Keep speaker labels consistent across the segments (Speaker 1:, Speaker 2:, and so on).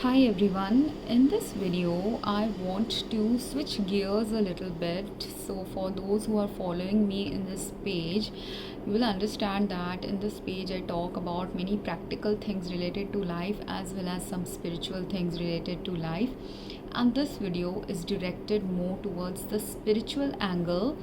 Speaker 1: Hi everyone, in this video I want to switch gears a little bit. So for those who are following me in this page, you will understand that in this page I talk about many practical things related to life as well as some spiritual things related to life, and this video is directed more towards the spiritual angle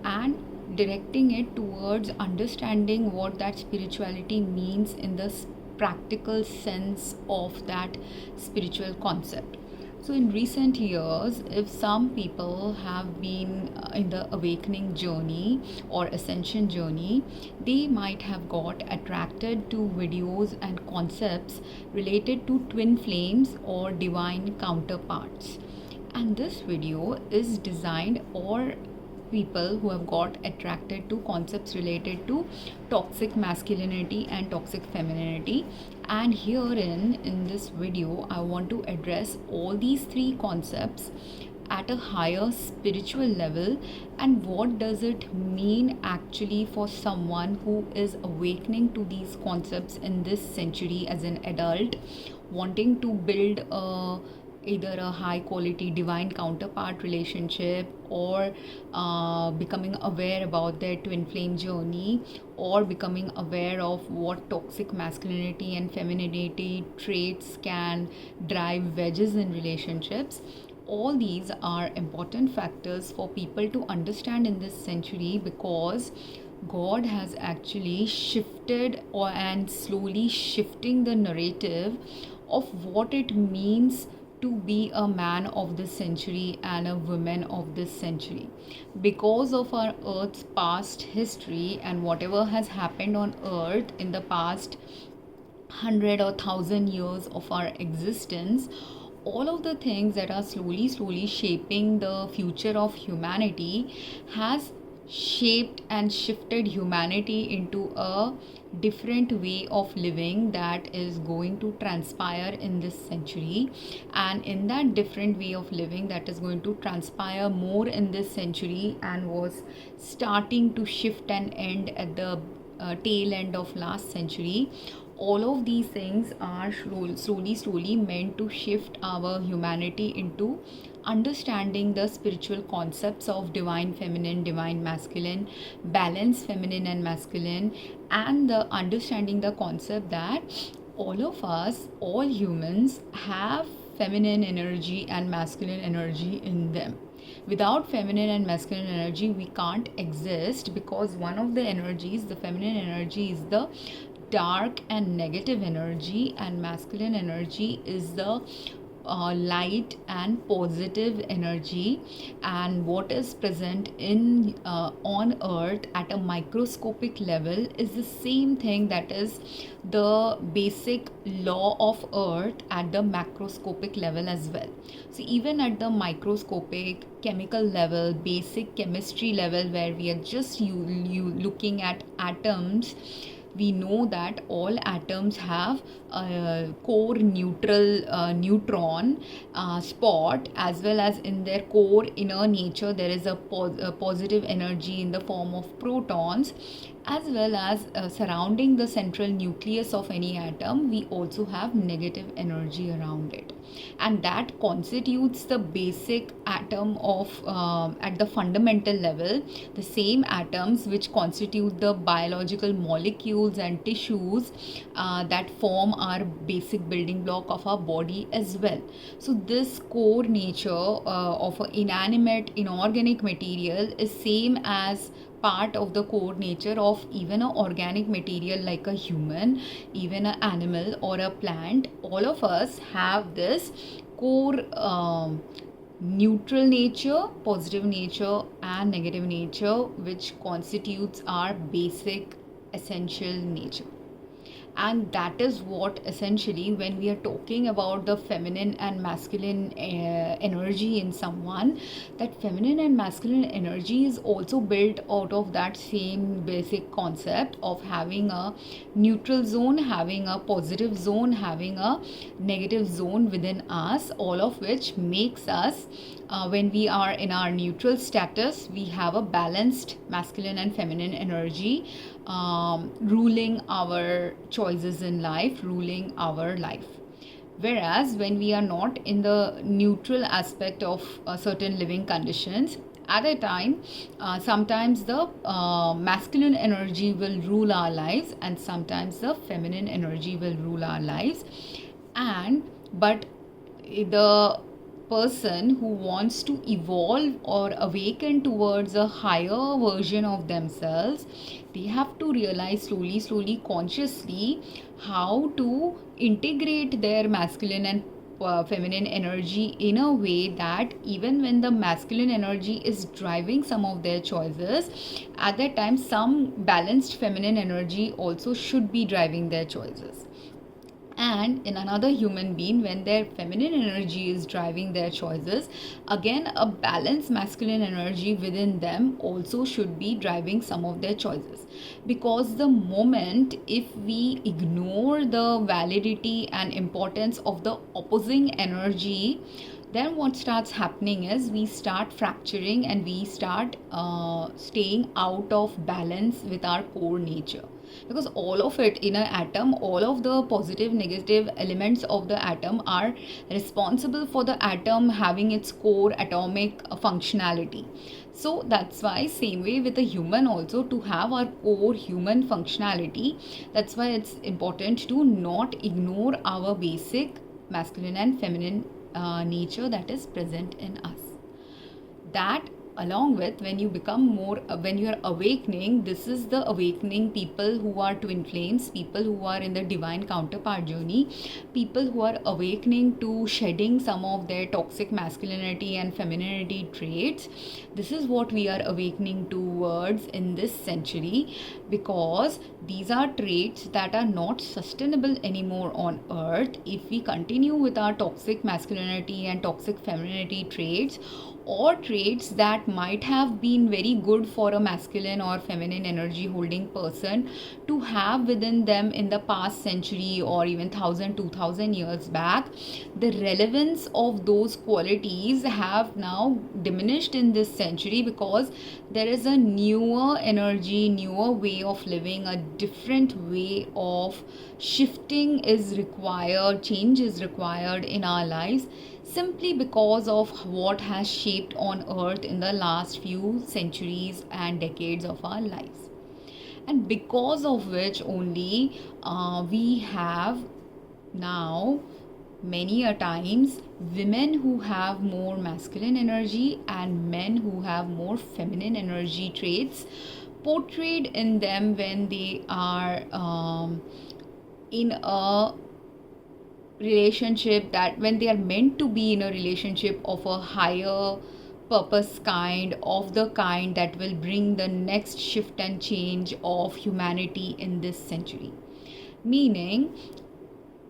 Speaker 1: and directing it towards understanding what that spirituality means in the practical sense of that spiritual concept. So, in recent years, if some people have been in the awakening journey or ascension journey, they might have got attracted to videos and concepts related to twin flames or divine counterparts. And this video is designed or people who have got attracted to concepts related to toxic masculinity and toxic femininity, and herein in this video I want to address all these three concepts at a higher spiritual level and what does it mean actually for someone who is awakening to these concepts in this century as an adult wanting to build either a high quality divine counterpart relationship or becoming aware about their twin flame journey or becoming aware of what toxic masculinity and femininity traits can drive wedges in relationships. All these are important factors for people to understand in this century, because God has actually shifted and slowly shifting the narrative of what it means to be a man of this century and a woman of this century. Because of our earth's past history and whatever has happened on earth in the past 100 or 1,000 years of our existence, all of the things that are slowly shaping the future of humanity has shaped and shifted humanity into a different way of living that is going to transpire in this century. And in that different way of living that is going to transpire more in this century and was starting to shift and end at the tail end of last century, all of these things are slowly meant to shift our humanity into understanding the spiritual concepts of divine feminine, divine masculine, balance feminine and masculine, and the understanding the concept that all of us, all humans, have feminine energy and masculine energy in them. Without feminine and masculine energy we can't exist, because one of the energies, the feminine energy, is the dark and negative energy, and masculine energy is the light and positive energy. And what is present in on earth at a microscopic level is the same thing that is the basic law of earth at the macroscopic level as well. So even at the microscopic chemical level, basic chemistry level, where we are just you looking at atoms, we know that all atoms have a core neutral neutron spot, as well as in their core inner nature there is a positive energy in the form of protons, as well as surrounding the central nucleus of any atom we also have negative energy around it, and that constitutes the basic atom of at the fundamental level, the same atoms which constitute the biological molecules and tissues that form our basic building block of our body as well. So this core nature of an inanimate inorganic material is same as part of the core nature of even an organic material like a human, even an animal or a plant. All of us have this core neutral nature, positive nature and negative nature, which constitutes our basic essential nature. And that is what essentially, when we are talking about the feminine and masculine energy in someone, that feminine and masculine energy is also built out of that same basic concept of having a neutral zone, having a positive zone, having a negative zone within us, all of which makes us when we are in our neutral status, we have a balanced masculine and feminine energy ruling our choices in life, ruling our life. Whereas when we are not in the neutral aspect of certain living conditions, at a time, sometimes the masculine energy will rule our lives, and sometimes the feminine energy will rule our lives. And but the person who wants to evolve or awaken towards a higher version of themselves, they have to realize slowly, consciously, how to integrate their masculine and feminine energy in a way that even when the masculine energy is driving some of their choices, at that time some balanced feminine energy also should be driving their choices. And in another human being, when their feminine energy is driving their choices, again a balanced masculine energy within them also should be driving some of their choices. Because the moment if we ignore the validity and importance of the opposing energy, then what starts happening is we start fracturing and we start staying out of balance with our core nature. Because all of it in an atom, all of the positive negative elements of the atom are responsible for the atom having its core atomic functionality. So that's why same way with a human also, to have our core human functionality, that's why it's important to not ignore our basic masculine and feminine nature that is present in us. That, along with when you become more, when you are awakening, this is the awakening people who are twin flames, people who are in the divine counterpart journey, people who are awakening to shedding some of their toxic masculinity and femininity traits. This is what we are awakening towards in this century, because these are traits that are not sustainable anymore on earth. If we continue with our toxic masculinity and toxic femininity traits, or traits that might have been very good for a masculine or feminine energy holding person to have within them in the past century or even 1000-2000 years back, the relevance of those qualities have now diminished in this century, because there is a newer energy, newer way of living, a different way of shifting is required, change is required in our lives, simply because of what has shaped on earth in the last few centuries and decades of our lives. And because of which only we have now many a times women who have more masculine energy and men who have more feminine energy traits portrayed in them when they are in a relationship, that when they are meant to be in a relationship of a higher purpose kind, of the kind that will bring the next shift and change of humanity in this century. Meaning,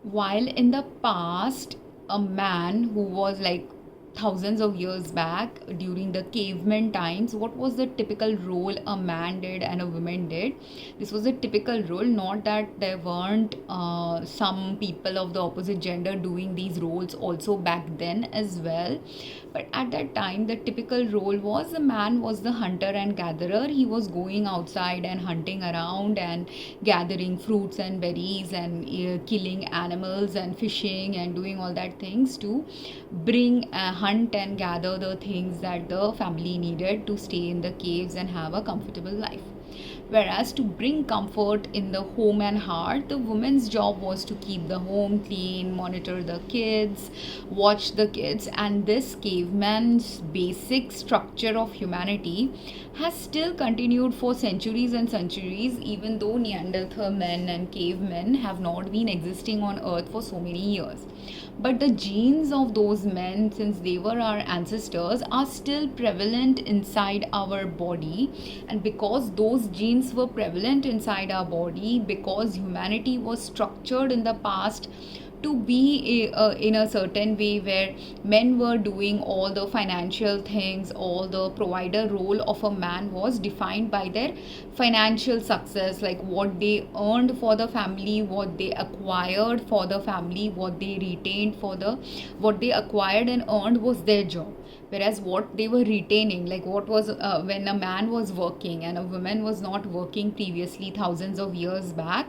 Speaker 1: while in the past a man who was like thousands of years back during the caveman times, what was the typical role a man did and a woman did? This was a typical role, not that there weren't some people of the opposite gender doing these roles also back then as well. But at that time, the typical role was the man was the hunter and gatherer. He was going outside and hunting around and gathering fruits and berries and killing animals and fishing and doing all that things to bring hunt and gather the things that the family needed to stay in the caves and have a comfortable life. Whereas to bring comfort in the home and heart, the woman's job was to keep the home clean, monitor the kids, watch the kids. And this caveman's basic structure of humanity has still continued for centuries and centuries, even though Neanderthal men and cavemen have not been existing on earth for so many years. But the genes of those men, since they were our ancestors, are still prevalent inside our body. And because those genes were prevalent inside our body, because humanity was structured in the past to be in a certain way where men were doing all the financial things, all the provider role of a man was defined by their financial success, like what they earned for the family, what they acquired for the family, what they retained for the, what they acquired and earned was their job. whereas what they were retaining, like what was when a man was working and a woman was not working previously thousands of years back,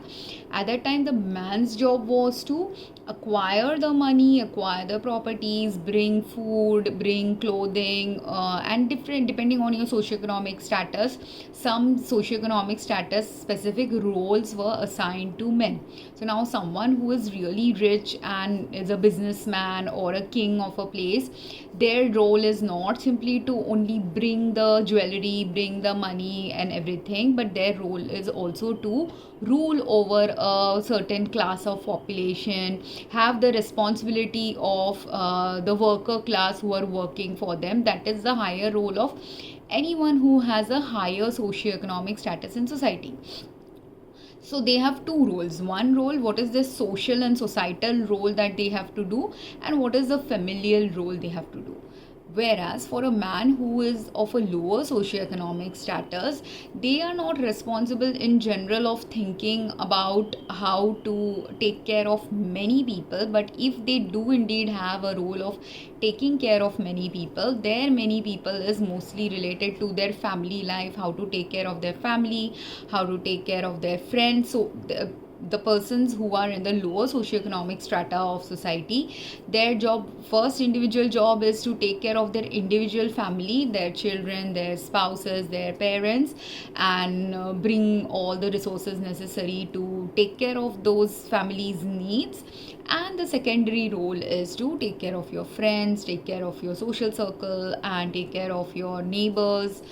Speaker 1: at that time the man's job was to acquire the money, acquire the properties, bring food, bring clothing, and different depending on your socioeconomic status. Some socioeconomic status specific roles were assigned to men. So now someone who is really rich and is a businessman or a king of a place, their role is not simply to only bring the jewelry, bring the money and everything, but their role is also to rule over a certain class of population, have the responsibility of the worker class who are working for them. That is the higher role of anyone who has a higher socioeconomic status in society. So they have two roles. One role, what is the social and societal role that they have to do, and what is the familial role they have to do. Whereas for a man who is of a lower socioeconomic status, they are not responsible in general of thinking about how to take care of many people. But if they do indeed have a role of taking care of many people, their many people is mostly related to their family life, how to take care of their family, how to take care of their friends. So the persons who are in the lower socioeconomic strata of society, their job, first individual job, is to take care of their individual family, their children, their spouses, their parents, and bring all the resources necessary to take care of those families' needs. And the secondary role is to take care of your friends, take care of your social circle, and take care of your neighbors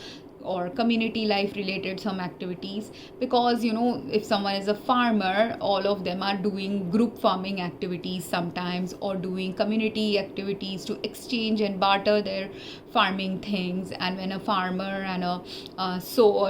Speaker 1: or community life related some activities. Because if someone is a farmer, all of them are doing group farming activities sometimes, or doing community activities to exchange and barter their farming things. And when a farmer and a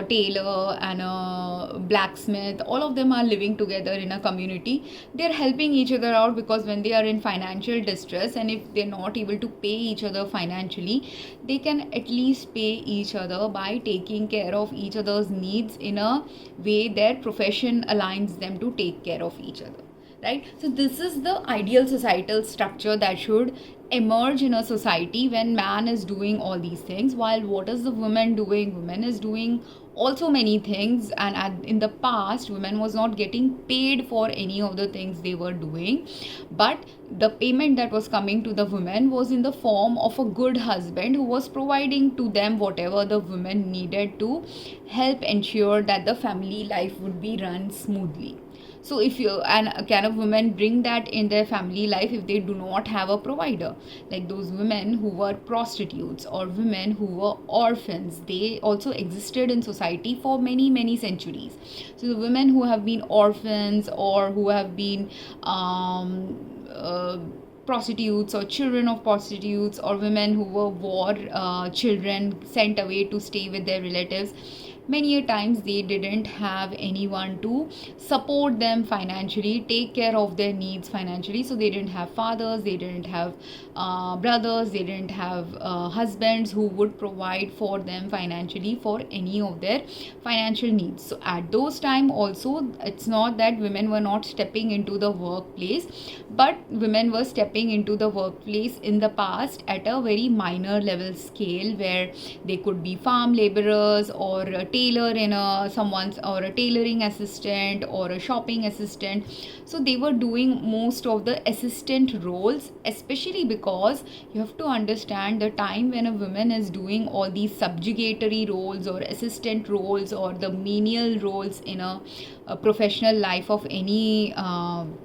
Speaker 1: tailor and a blacksmith, all of them are living together in a community, they're helping each other out, because when they are in financial distress and if they're not able to pay each other financially, they can at least pay each other by taking care of each other's needs in a way their profession aligns them to take care of each other, right? So this is the ideal societal structure that should emerge in a society when man is doing all these things. While what is the woman doing? Woman is doing also many things, and in the past women was not getting paid for any of the things they were doing, but the payment that was coming to the women was in the form of a good husband who was providing to them whatever the women needed to help ensure that the family life would be run smoothly. So if you, and can a woman bring that in their family life if they do not have a provider? Like those women who were prostitutes or women who were orphans, they also existed in society for many centuries. So the women who have been orphans or who have been prostitutes or children of prostitutes, or women who were war children sent away to stay with their relatives, many a times they didn't have anyone to support them financially, take care of their needs financially. So they didn't have fathers, they didn't have brothers, they didn't have husbands who would provide for them financially for any of their financial needs. So at those time also, it's not that women were not stepping into the workplace, but women were stepping into the workplace in the past at a very minor level scale, where they could be farm laborers or a tailor in someone's, or a tailoring assistant or a shopping assistant. So they were doing most of the assistant roles, especially because you have to understand the time when a woman is doing all these subjugatory roles or assistant roles or the menial roles in a professional life of any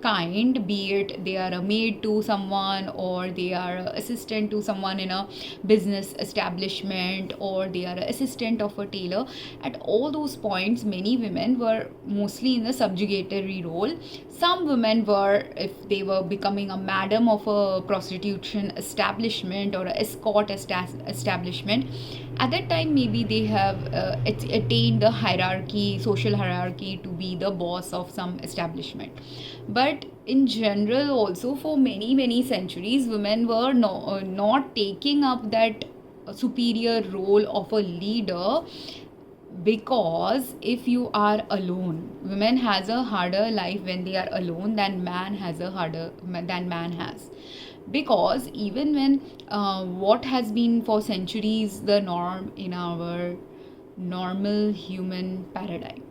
Speaker 1: kind, be it they are a maid to someone, or they are an assistant to someone in a business establishment, or they are an assistant of a tailor. At all those points, many women were mostly in the subjugatory role. Some women were, if they were becoming a madam of a prostitution establishment or an escort establishment, at that time maybe they have attained the hierarchy, social hierarchy, to be the boss of some establishment. But in general also, for many centuries, women were not taking up that superior role of a leader, because if you are alone, women has a harder life when they are alone than man has. Because even when what has been for centuries the norm in our normal human paradigm,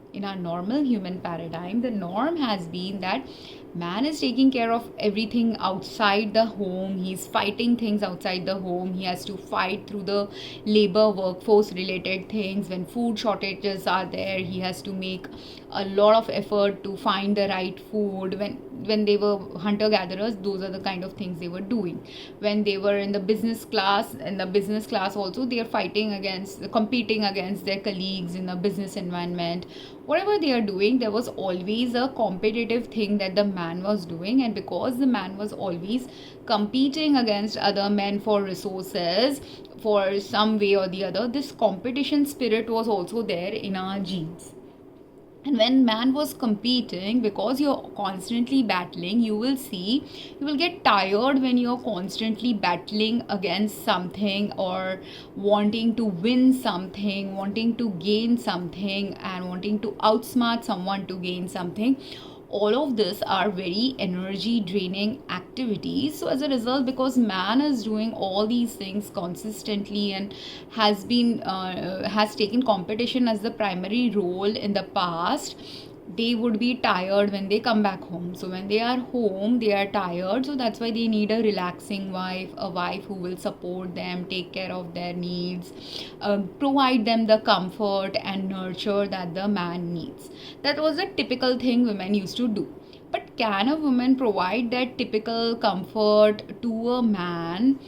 Speaker 1: the norm has been that man is taking care of everything outside the home. He's fighting things outside the home. He has to fight through the labor workforce related things. When food shortages are there, he has to make a lot of effort to find the right food. When they were hunter gatherers, those are the kind of things they were doing. When they were in the business class, also they are competing against their colleagues in the business environment. Whatever they are doing, there was always a competitive thing that the man was doing, and because the man was always competing against other men for resources, for some way or the other, this competition spirit was also there in our genes. And when man was competing, because you're constantly battling, you will get tired when you're constantly battling against something, or wanting to win something, wanting to gain something, and wanting to outsmart someone to gain something. All of this are very energy draining activities. So as a result, because man is doing all these things consistently and has taken competition as the primary role in the past, they would be tired when they come back home. So when they are home, they are tired. So that's why they need a relaxing wife, a wife who will support them, take care of their needs, provide them the comfort and nurture that the man needs. That was a typical thing women used to do. But can a woman provide that typical comfort to a man?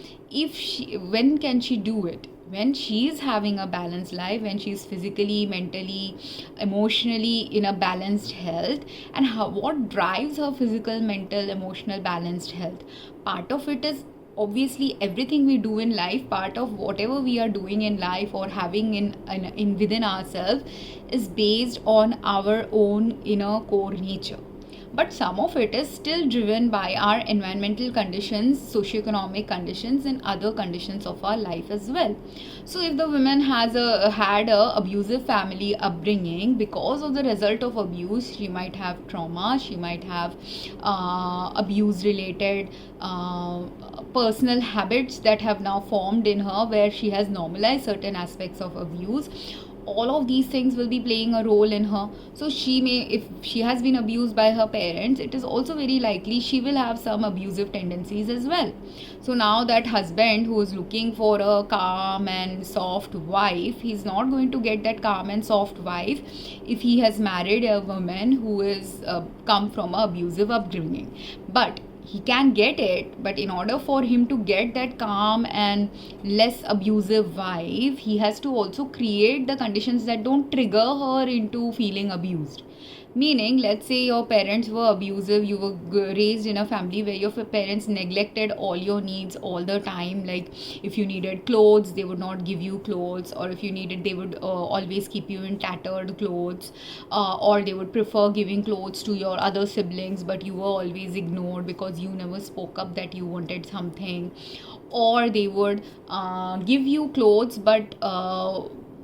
Speaker 1: When can she do it? When she is having a balanced life, when she is physically, mentally, emotionally in a balanced health. And what drives her physical, mental, emotional balanced health? Part of it is obviously everything we do in life. Part of whatever we are doing in life or having in within ourselves is based on our own inner core nature. But some of it is still driven by our environmental conditions, socioeconomic conditions, and other conditions of our life as well. So if the woman had a abusive family upbringing, because of the result of abuse, she might have trauma, she might have abuse related personal habits that have now formed in her, where she has normalized certain aspects of abuse. All of these things will be playing a role in her. So if she has been abused by her parents, it is also very likely she will have some abusive tendencies as well. So now that husband who is looking for a calm and soft wife, he's not going to get that calm and soft wife if he has married a woman who is come from an abusive upbringing. But he can get it, but in order for him to get that calm and less abusive wife, he has to also create the conditions that don't trigger her into feeling abused. Meaning, let's say your parents were abusive, you were raised in a family where your parents neglected all your needs all the time. Like if you needed clothes, they would not give you clothes, or if you needed, they would always keep you in tattered clothes, or they would prefer giving clothes to your other siblings, but you were always ignored because you never spoke up that you wanted something. Or they would give you clothes, but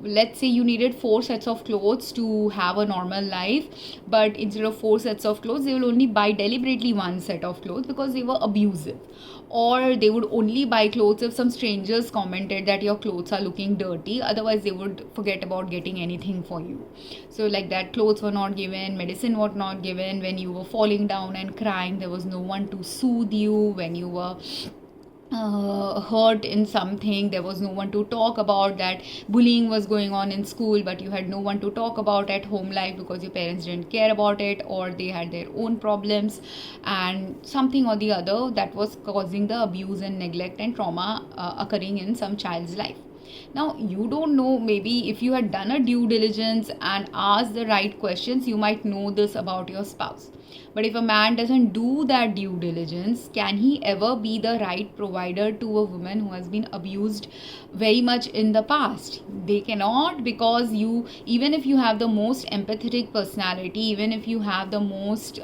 Speaker 1: let's say you needed 4 sets of clothes to have a normal life, but instead of 4 sets of clothes, they will only buy deliberately 1 set of clothes because they were abusive. Or they would only buy clothes if some strangers commented that your clothes are looking dirty, otherwise they would forget about getting anything for you. So like that, clothes were not given, medicine was not given. When you were falling down and crying, there was no one to soothe you. When you were hurt in something, there was no one to talk about that. Bullying was going on in school, but you had no one to talk about at home life because your parents didn't care about it, or they had their own problems and something or the other that was causing the abuse and neglect and trauma occurring in some child's life. Now, you don't know, maybe if you had done a due diligence and asked the right questions, you might know this about your spouse. But if a man doesn't do that due diligence, can he ever be the right provider to a woman who has been abused very much in the past? They cannot, because even if you have the most empathetic personality, even if you have the most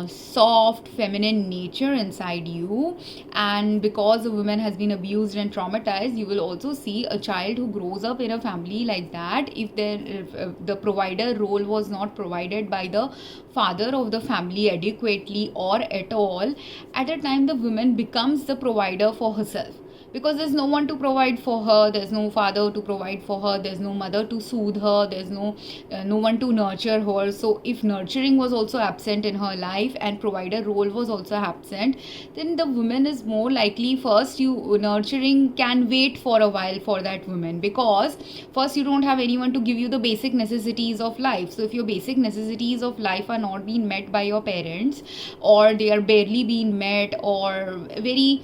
Speaker 1: soft feminine nature inside you, and because a woman has been abused and traumatized, you will also see a child who grows up in a family like that. If the provider role was not provided by the father of the family adequately or at all, at a time the woman becomes the provider for herself, because there's no one to provide for her, there's no father to provide for her, there's no mother to soothe her, there's no one to nurture her. So if nurturing was also absent in her life and provider role was also absent, then the woman is more likely, first, you nurturing can wait for a while for that woman, because first, you don't have anyone to give you the basic necessities of life. So if your basic necessities of life are not being met by your parents, or they are barely being met, or very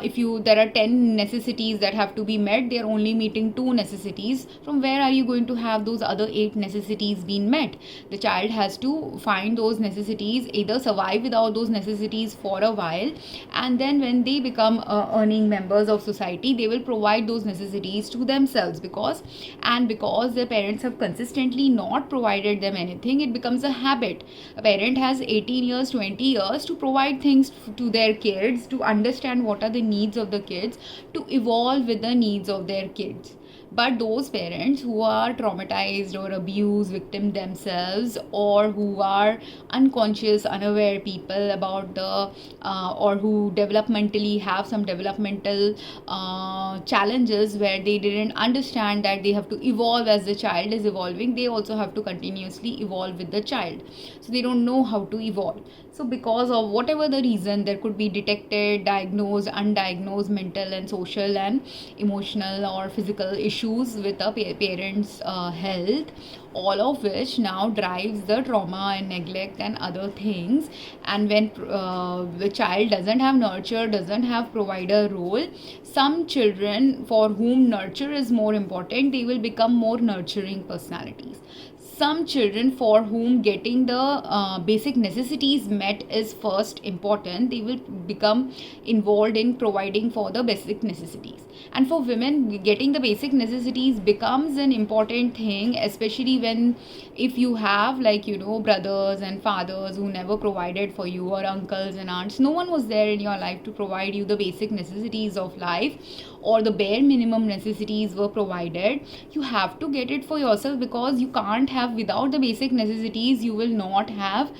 Speaker 1: if you there are 10 necessities that have to be met, they are only meeting 2 necessities, from where are you going to have those other 8 necessities being met? The child has to find those necessities, either survive without those necessities for a while, and then when they become earning members of society, they will provide those necessities to themselves, because their parents have consistently not provided them anything, it becomes a habit. A parent has 18 years, 20 years to provide things to their kids, to understand what are the needs of the kids, to evolve with the needs of their kids. But those parents who are traumatized or abused victim themselves, or who are unconscious, unaware people about the or who developmentally have some developmental challenges, where they didn't understand that they have to evolve as the child is evolving, they also have to continuously evolve with the child, so they don't know how to evolve. So because of whatever the reason, there could be detected, diagnosed, undiagnosed mental and social and emotional or physical issues with the parents' health, all of which now drives the trauma and neglect and other things. And when the child doesn't have nurture, doesn't have provider role, some children for whom nurture is more important, they will become more nurturing personalities. Some children for whom getting the basic necessities met is first important, they will become involved in providing for the basic necessities. And for women, getting the basic necessities becomes an important thing, especially when, if you have, like, brothers and fathers who never provided for you, or uncles and aunts, no one was there in your life to provide you the basic necessities of life, or the bare minimum necessities were provided. You have to get it for yourself, because you can't have, without the basic necessities, you will not have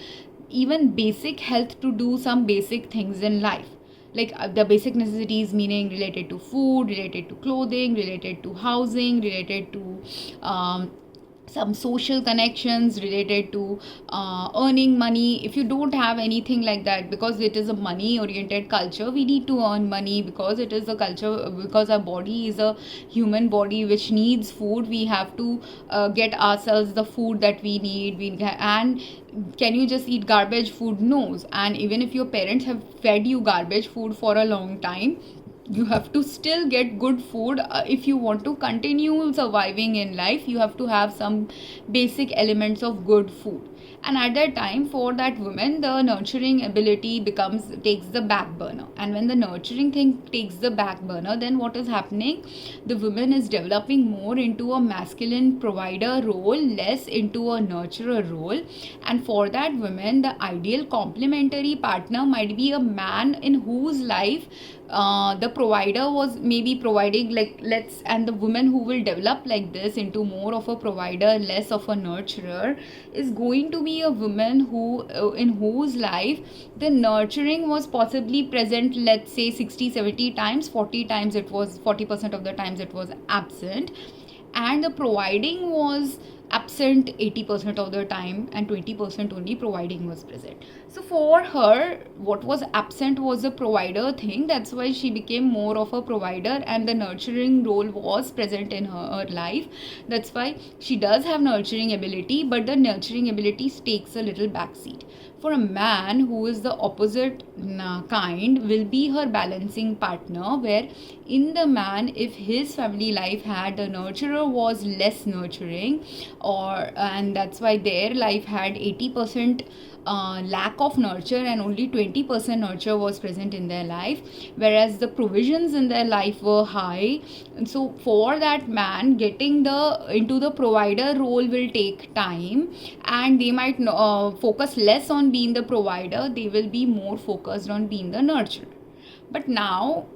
Speaker 1: even basic health to do some basic things in life. Like the basic necessities meaning related to food, related to clothing, related to housing, related to some social connections, related to earning money. If you don't have anything like that, because it is a money oriented culture, we need to earn money, because it is a culture, because our body is a human body which needs food, we have to get ourselves the food that we need. And can you just eat garbage food? No. And even if your parents have fed you garbage food for a long time, you have to still get good food. If you want to continue surviving in life, you have to have some basic elements of good food. And at that time, for that woman, the nurturing ability takes the back burner. And when the nurturing thing takes the back burner, then what is happening? The woman is developing more into a masculine provider role, less into a nurturer role. And for that woman, the ideal complementary partner might be a man in whose life the provider was maybe providing, and the woman who will develop like this into more of a provider, less of a nurturer, is going to be a woman who in whose life the nurturing was possibly present, let's say 60-70 times, 40% of the times it was absent, and the providing was absent 80% of the time, and 20% only providing was present. So for her, what was absent was the provider thing. That's why she became more of a provider, and the nurturing role was present in her life. That's why she does have nurturing ability, but the nurturing ability takes a little backseat. For a man, who is the opposite kind, will be her balancing partner, where in the man, if his family life had the nurturer was less nurturing, and that's why their life had 80% lack of nurture and only 20% nurture was present in their life, whereas the provisions in their life were high. And so for that man, getting into the provider role will take time, and they might focus less on being the provider, they will be more focused on being the nurturer. But now,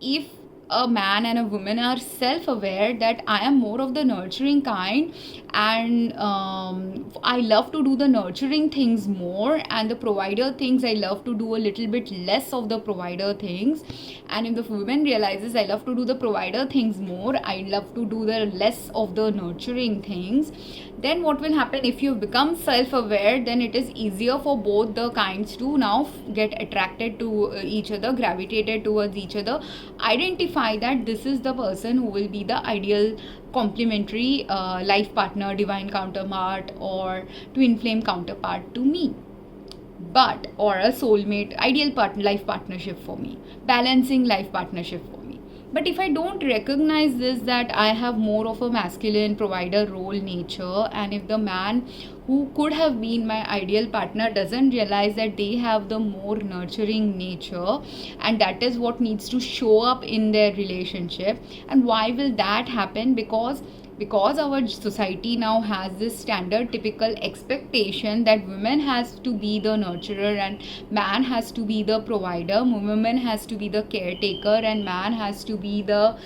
Speaker 1: if a man and a woman are self-aware that I am more of the nurturing kind, and I love to do the nurturing things more, and the provider things I love to do a little bit less of the provider things, and if the woman realizes I love to do the provider things more, I love to do the less of the nurturing things, then what will happen? If you become self-aware, then it is easier for both the kinds to now get attracted to each other, gravitated towards each other, identify that this is the person who will be the ideal complementary life partner, divine counterpart, or twin flame counterpart to me, or a soulmate, ideal life partnership for me, balancing life partnership for me. But if I don't recognize this, that I have more of a masculine provider role nature, and if the man who could have been my ideal partner doesn't realize that they have the more nurturing nature, and that is what needs to show up in their relationship. And why will that happen? Because our society now has this standard typical expectation that women has to be the nurturer and man has to be the provider, woman has to be the caretaker, and man has to be the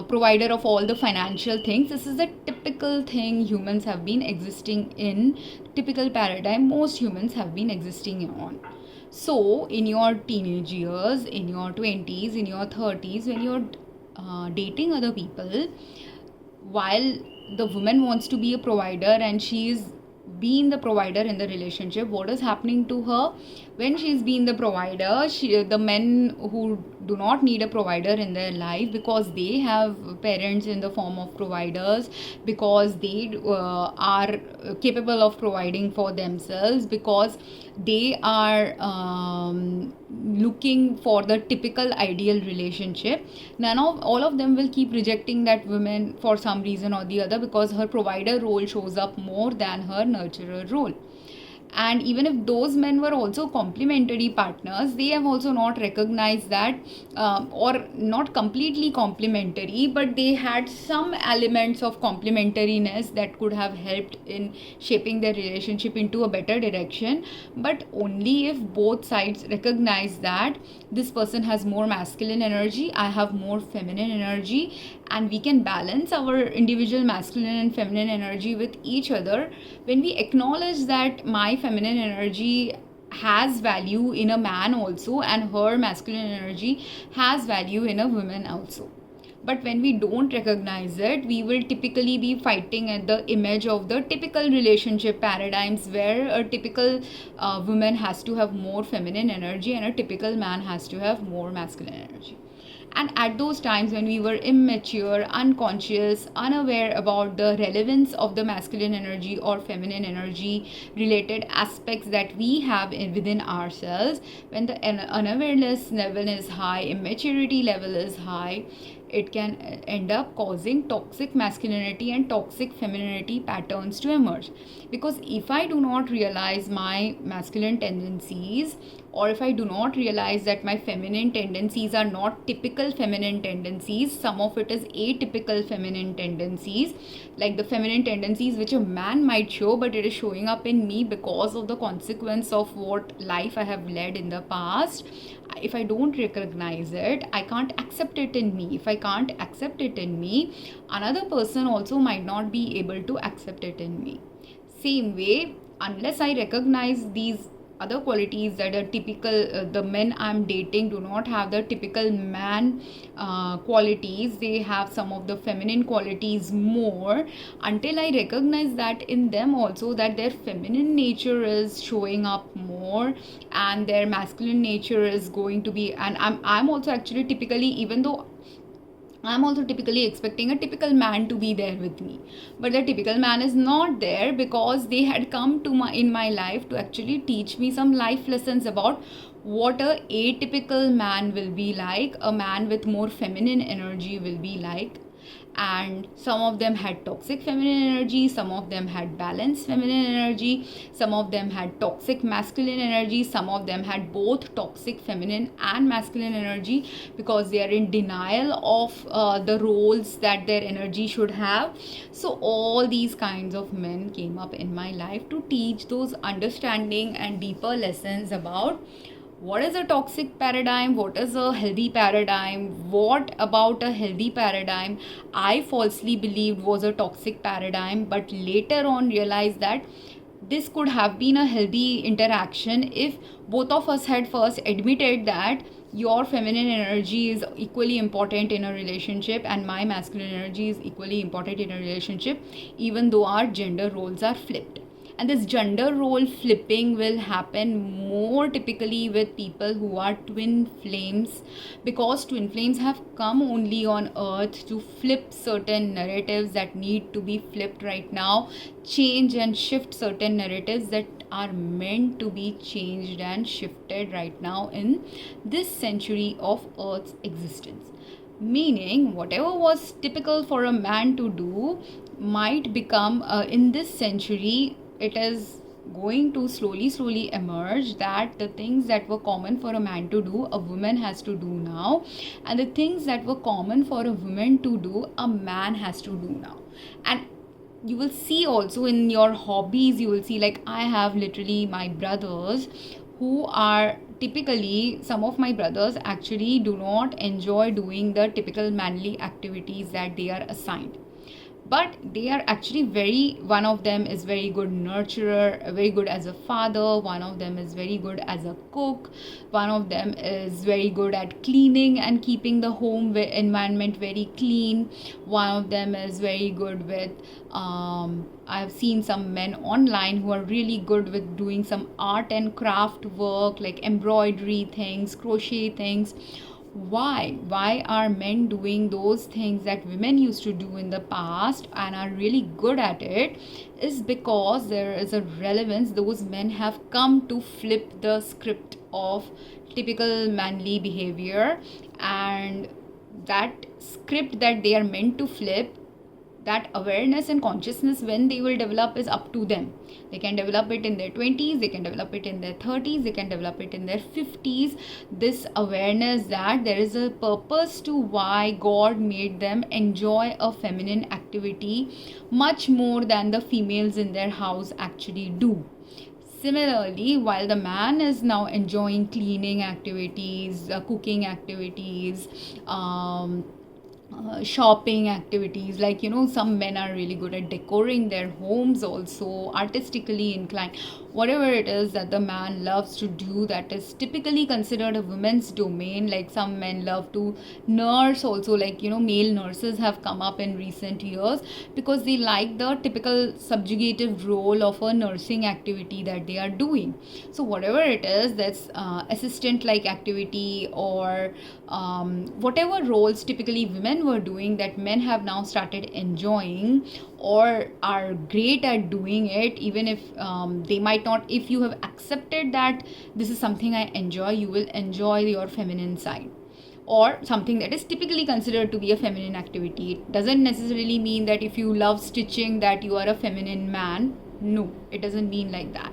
Speaker 1: provider of all the financial things. This is the typical thing humans have been existing in, typical paradigm most humans have been existing on. So in your teenage years, in your 20s, in your 30s, when you're dating other people, while the woman wants to be a provider and she's been the provider in the relationship, what is happening to her? When she's been the provider, the men who do not need a provider in their life because they have parents in the form of providers, because they are capable of providing for themselves, because they are looking for the typical ideal relationship, all of them will keep rejecting that woman for some reason or the other, because her provider role shows up more than her nurturer role. And even if those men were also complementary partners, they have also not recognized that, or not completely complementary, but they had some elements of complementariness that could have helped in shaping their relationship into a better direction. But only if both sides recognize that this person has more masculine energy, I have more feminine energy, and we can balance our individual masculine and feminine energy with each other. When we acknowledge that my feminine energy has value in a man also, and her masculine energy has value in a woman also. But when we don't recognize it, we will typically be fighting at the image of the typical relationship paradigms, where a typical woman has to have more feminine energy and a typical man has to have more masculine energy. And at those times when we were immature, unconscious, unaware about the relevance of the masculine energy or feminine energy related aspects that we have within ourselves, when the unawareness level is high, immaturity level is high, it can end up causing toxic masculinity and toxic femininity patterns to emerge. Because if I do not realize my masculine tendencies, or if I do not realize that my feminine tendencies are not typical feminine tendencies, some of it is atypical feminine tendencies, like the feminine tendencies which a man might show, but it is showing up in me because of the consequence of what life I have led in the past. If I don't recognize it, I can't accept it in me. If I can't accept it in me, another person also might not be able to accept it in me. Same way, unless I recognize these other qualities that are typical, the men I'm dating do not have the typical man qualities, they have some of the feminine qualities more. Until I recognize that in them also, that their feminine nature is showing up more and their masculine nature is going to be, and I'm also actually typically, even though I'm also typically expecting a typical man to be there with me, but the typical man is not there, because they had come to in my life to actually teach me some life lessons about what a atypical man will be like, a man with more feminine energy will be like. and some of them had toxic feminine energy, some of them had balanced feminine energy, some of them had toxic masculine energy, some of them had both toxic feminine and masculine energy, because they are in denial of the roles that their energy should have. So all these kinds of men came up in my life to teach those understanding and deeper lessons about what is a toxic paradigm, what is a healthy paradigm, what about a healthy paradigm I falsely believed was a toxic paradigm, but later on realized that this could have been a healthy interaction if both of us had first admitted that your feminine energy is equally important in a relationship and my masculine energy is equally important in a relationship, even though our gender roles are flipped. And this gender role flipping will happen more typically with people who are twin flames, because twin flames have come only on earth to flip certain narratives that need to be flipped right now, change and shift certain narratives that are meant to be changed and shifted right now in this century of earth's existence. Meaning whatever was typical for a man to do might become in this century, it is going to slowly emerge that the things that were common for a man to do, a woman has to do now, and the things that were common for a woman to do, a man has to do now. And you will see also in your hobbies, you will see, like, I have literally my brothers who are typically, some of my brothers actually do not enjoy doing the typical manly activities that they are assigned, but they are actually one of them is very good nurturer, very good as a father, one of them is very good as a cook, one of them is very good at cleaning and keeping the home environment very clean, one of them is very good with I've seen some men online who are really good with doing some art and craft work, like embroidery things, crochet things. Why are men doing those things that women used to do in the past and are really good at it? Is because there is a relevance. Those men have come to flip the script of typical manly behavior, and that script that they are meant to flip, that awareness and consciousness, when they will develop, is up to them. They can develop it in their 20s, they can develop it in their 30s, they can develop it in their 50s. This awareness that there is a purpose to why God made them enjoy a feminine activity much more than the females in their house actually do. Similarly, while the man is now enjoying cleaning activities, cooking activities, shopping activities, like, some men are really good at decorating their homes, also artistically inclined, whatever it is that the man loves to do that is typically considered a woman's domain. Like some men love to nurse also, like, male nurses have come up in recent years because they like the typical subjugative role of a nursing activity that they are doing. So whatever it is, that's assistant like activity, or whatever roles typically women were doing that men have now started enjoying or are great at doing it, even if they might not. If you have accepted that this is something I enjoy, you will enjoy your feminine side, or something that is typically considered to be a feminine activity. It doesn't necessarily mean that if you love stitching that you are a feminine man. No, it doesn't mean like that.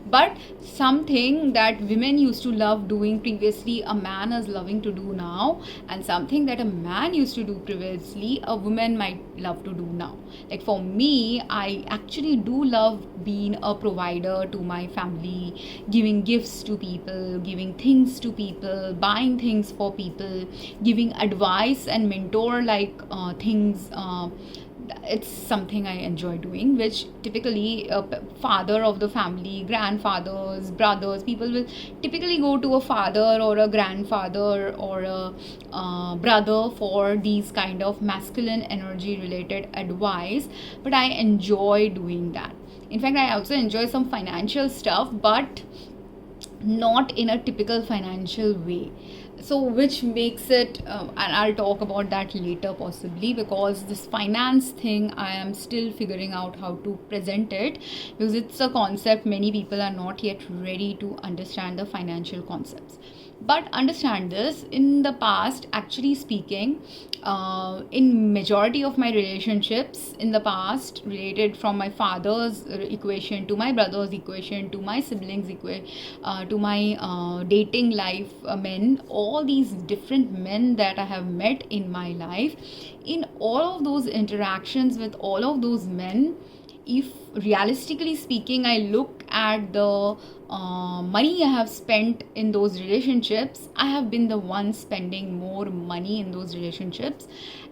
Speaker 1: But something that women used to love doing previously, a man is loving to do now, and something that a man used to do previously, a woman might love to do now. Like for me, I actually do love being a provider to my family, giving gifts to people, giving things to people, buying things for people, giving advice and mentor like things. It's something I enjoy doing, which typically father of the family, grandfathers, brothers, people will typically go to a father or a grandfather or a brother for these kind of masculine energy related advice. But I enjoy doing that. In fact, I also enjoy some financial stuff, but not in a typical financial way. So which makes it and I'll talk about that later possibly, because this finance thing I am still figuring out how to present it, because it's a concept many people are not yet ready to understand, the financial concepts. But understand this, in the past, actually speaking, in majority of my relationships in the past, related from my father's equation to my brother's equation to my siblings to my dating life, men, all these different men that I have met in my life, in all of those interactions with all of those men, if realistically speaking I look at the money I have spent in those relationships, I have been the one spending more money in those relationships,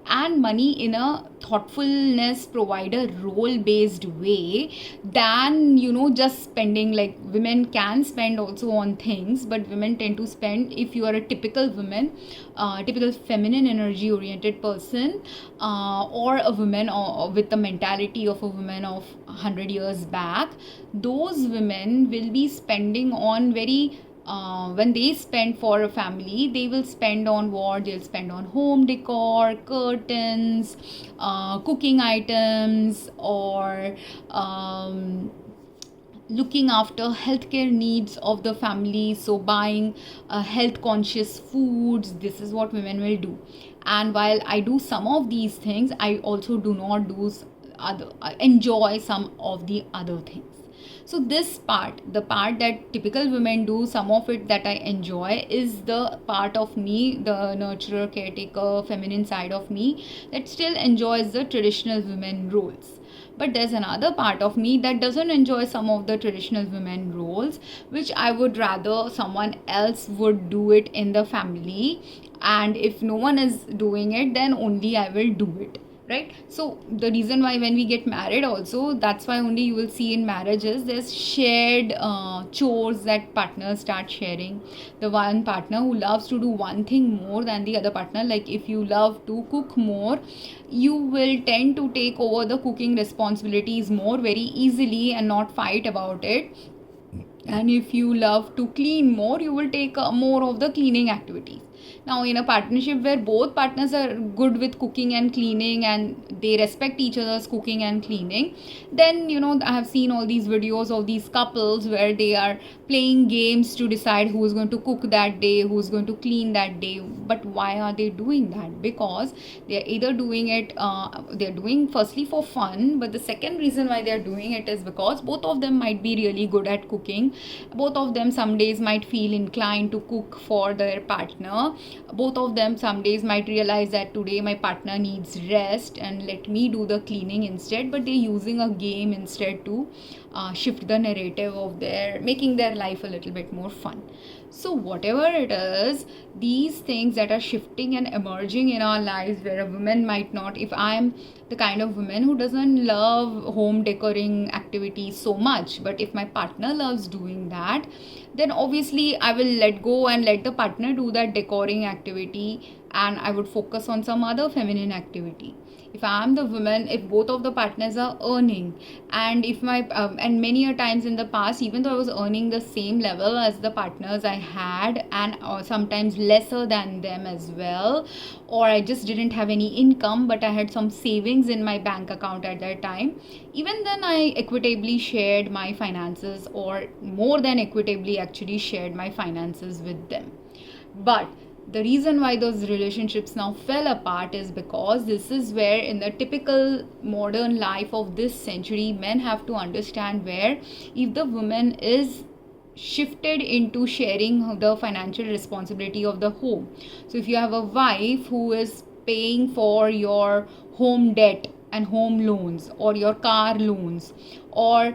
Speaker 1: and money in a thoughtfulness provider role based way than just spending. Like, women can spend also on things, but women tend to spend, if you are a typical woman, typical feminine energy oriented person, or a woman or with the mentality of a woman of 100 years back, those women will be spending on very when they spend for a family, they will spend on what? They'll spend on home decor, curtains, cooking items, or looking after healthcare needs of the family. So buying health conscious foods, this is what women will do. And while I do some of these things, I also do not do other enjoy some of the other things. So this part, the part that typical women do, some of it that I enjoy, is the part of me, the nurturer, caretaker, feminine side of me, that still enjoys the traditional women roles. But there's another part of me that doesn't enjoy some of the traditional women roles, which I would rather someone else would do it in the family, and if no one is doing it, then only I will do it. Right? So the reason why when we get married also, that's why only you will see in marriages there's shared chores that partners start sharing. The one partner who loves to do one thing more than the other partner, like if you love to cook more, you will tend to take over the cooking responsibilities more very easily and not fight about it. And if you love to clean more, you will take more of the cleaning activities. Now, in a partnership where both partners are good with cooking and cleaning and they respect each other's cooking and cleaning, then I have seen all these videos of these couples where they are playing games to decide who is going to cook that day, who is going to clean that day. But why are they doing that? Because they are either doing it, they are doing firstly for fun, but the second reason why they are doing it is because both of them might be really good at cooking. Both of them some days might feel inclined to cook for their partner. Both of them some days might realize that today my partner needs rest and let me do the cleaning instead, but they're using a game instead to shift the narrative of making their life a little bit more fun. So whatever it is, these things that are shifting and emerging in our lives, where a woman might not, if I'm the kind of woman who doesn't love home decorating activities so much, but if my partner loves doing that, then obviously I will let go and let the partner do that decorating activity, and I would focus on some other feminine activity. If I am the woman, if both of the partners are earning, and if my and many a times in the past, even though I was earning the same level as the partners I had, and sometimes lesser than them as well, or I just didn't have any income but I had some savings in my bank account at that time, even then I equitably shared my finances, or more than equitably actually shared my finances with them. But the reason why those relationships now fell apart is because this is where, in the typical modern life of this century, men have to understand where, if the woman is shifted into sharing the financial responsibility of the home. So if you have a wife who is paying for your home debt and home loans or your car loans, or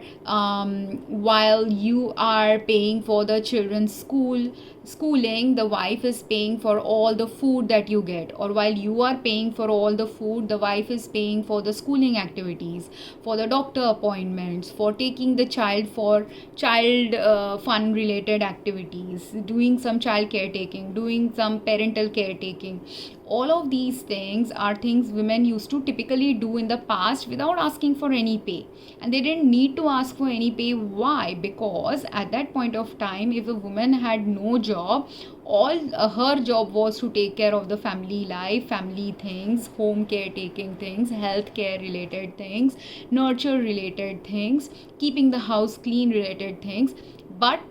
Speaker 1: while you are paying for the children's schooling, the wife is paying for all the food that you get, or while you are paying for all the food, the wife is paying for the schooling activities, for the doctor appointments, for taking the child for child fun related activities, doing some child caretaking, doing some parental caretaking. All of these things are things women used to typically do in the past without asking for any pay, and they didn't need to ask for any pay. Why? Because at that point of time, if a woman had no job, all her job was to take care of the family life, family things, home caretaking things, health care related things, nurture related things, keeping the house clean related things. But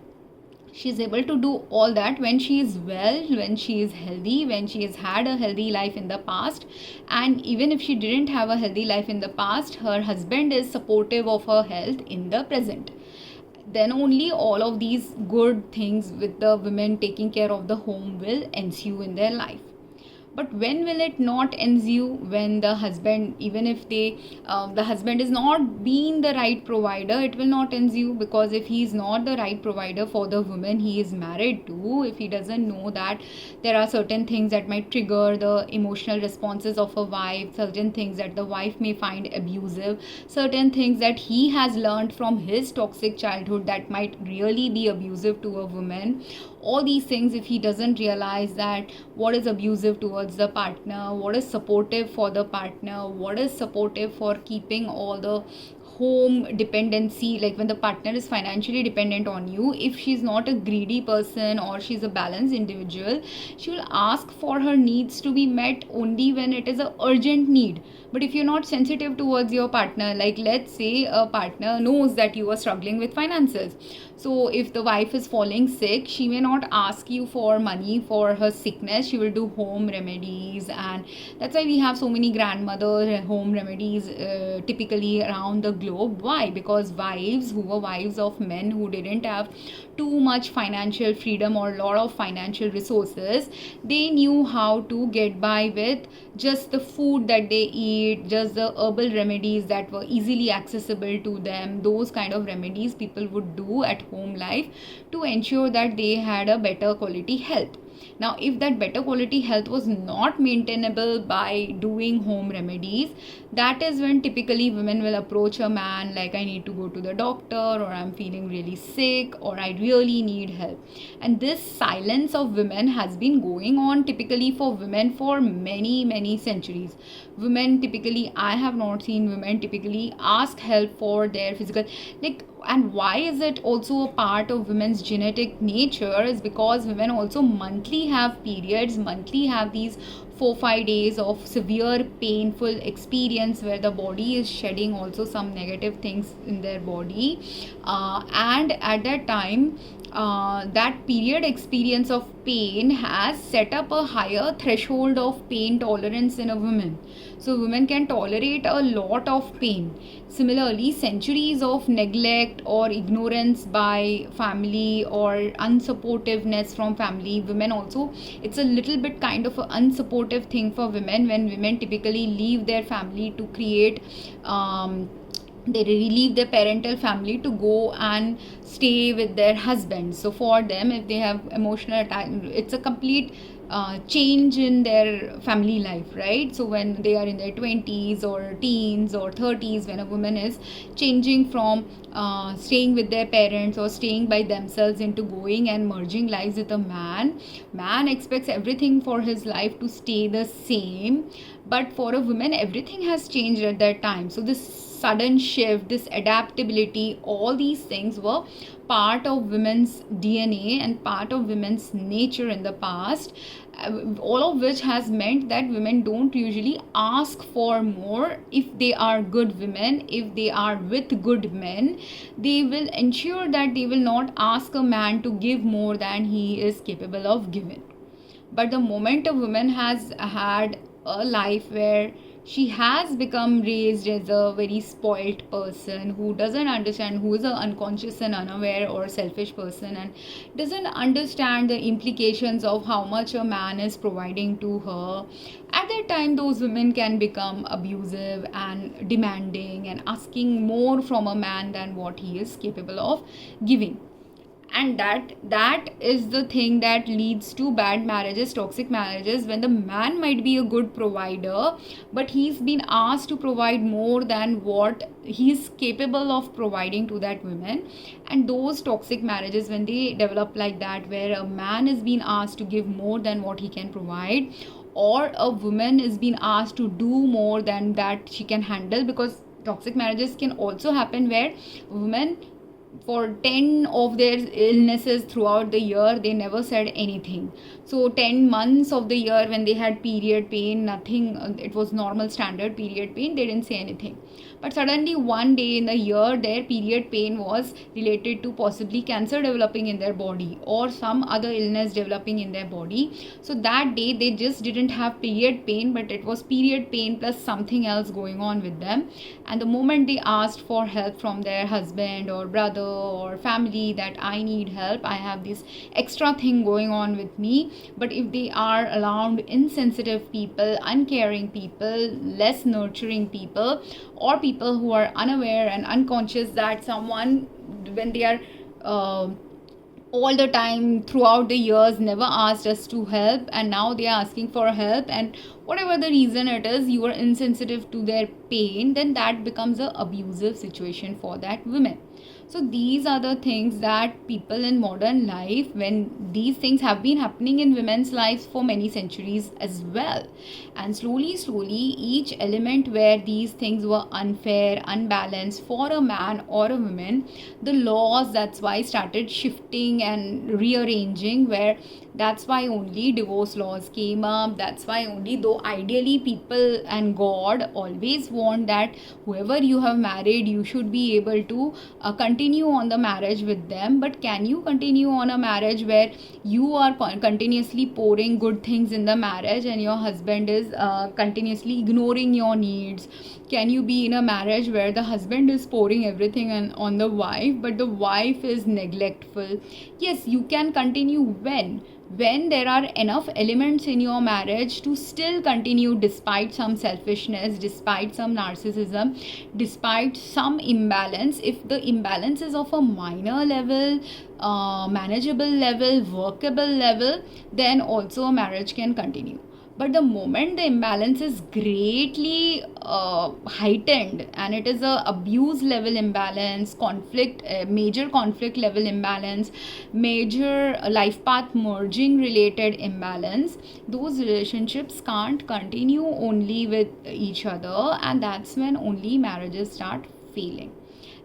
Speaker 1: she's able to do all that when she is well, when she is healthy, when she has had a healthy life in the past. And even if she didn't have a healthy life in the past, her husband is supportive of her health in the present. Then only all of these good things with the women taking care of the home will ensue in their life. But when will it not ensue? When the husband, even if the husband is not being the right provider, it will not ensue. Because if he is not the right provider for the woman he is married to, if he doesn't know that there are certain things that might trigger the emotional responses of a wife, certain things that the wife may find abusive, certain things that he has learned from his toxic childhood that might really be abusive to a woman, all these things, if he doesn't realize that what is abusive towards the partner, what is supportive for the partner, what is supportive for keeping all the home dependency, like when the partner is financially dependent on you, if she's not a greedy person or she's a balanced individual, she will ask for her needs to be met only when it is an urgent need. But if you're not sensitive towards your partner, like let's say a partner knows that you are struggling with finances, so if the wife is falling sick, she may not ask you for money for her sickness, she will do home remedies. And that's why we have so many grandmother home remedies typically around the globe. Why? Because wives who were wives of men who didn't have too much financial freedom or a lot of financial resources, they knew how to get by with just the food that they eat, just the herbal remedies that were easily accessible to them. Those kind of remedies people would do at home life to ensure that they had a better quality health. Now, if that better quality health was not maintainable by doing home remedies, that is when typically women will approach a man like, I need to go to the doctor, or I'm feeling really sick, or I really need help. And this silence of women has been going on typically for women for many centuries. Women typically, I have not seen women typically ask help for their physical, like, and why is it also a part of women's genetic nature is because women also monthly have periods, monthly have these 4-5 days of severe painful experience where the body is shedding also some negative things in their body, and at that time that period experience of pain has set up a higher threshold of pain tolerance in a woman. So women can tolerate a lot of pain. Similarly, centuries of neglect or ignorance by family or unsupportiveness from family, women also, it's a little bit kind of an unsupportive thing for women when women typically leave their family to create they leave their parental family to go and stay with their husbands. So for them, if they have emotional attachment, it's a complete change in their family life, right? So when they are in their 20s or teens or 30s, when a woman is changing from staying with their parents or staying by themselves into going and merging lives with a man expects everything for his life to stay the same, but for a woman everything has changed at that time. So this sudden shift, this adaptability, all these things were part of women's DNA and part of women's nature in the past, all of which has meant that women don't usually ask for more. If they are good women, if they are with good men, they will ensure that they will not ask a man to give more than he is capable of giving. But the moment a woman has had a life where she has become raised as a very spoilt person who doesn't understand, who is an unconscious and unaware or selfish person and doesn't understand the implications of how much a man is providing to her, at that time those women can become abusive and demanding and asking more from a man than what he is capable of giving. And that is the thing that leads to bad marriages, toxic marriages, when the man might be a good provider but he's been asked to provide more than what he's capable of providing to that woman. And those toxic marriages, when they develop like that, where a man is being asked to give more than what he can provide, or a woman is being asked to do more than that she can handle, because toxic marriages can also happen where women, for 10 of their illnesses throughout the year, they never said anything. So 10 months of the year when they had period pain, nothing, it was normal standard period pain, they didn't say anything. But suddenly one day in the year, their period pain was related to possibly cancer developing in their body or some other illness developing in their body. So that day they just didn't have period pain, but it was period pain plus something else going on with them. And the moment they asked for help from their husband or brother or family, that I need help, I have this extra thing going on with me. But if they are around insensitive people, uncaring people, less nurturing people, or people who are unaware and unconscious that someone, when they are all the time throughout the years never asked us to help, and now they are asking for help, and whatever the reason it is, you are insensitive to their pain, then that becomes a abusive situation for that woman. So these are the things that people in modern life, when these things have been happening in women's lives for many centuries as well, and slowly each element where these things were unfair, unbalanced for a man or a woman, the laws, that's why, started shifting and rearranging, where that's why only divorce laws came up. That's why only, though ideally people and God always want that whoever you have married, you should be able to continue on the marriage with them. But can you continue on a marriage where you are continuously pouring good things in the marriage and your husband is continuously ignoring your needs? Can you be in a marriage where the husband is pouring everything on the wife, but the wife is neglectful? Yes, you can continue when there are enough elements in your marriage to still continue despite some selfishness, despite some narcissism, despite some imbalance. If the imbalance is of a minor level, manageable level, workable level, then also a marriage can continue. But the moment the imbalance is greatly heightened, and it is a abuse level imbalance, conflict, major conflict level imbalance, major life path merging related imbalance, those relationships can't continue only with each other, and that's when only marriages start failing.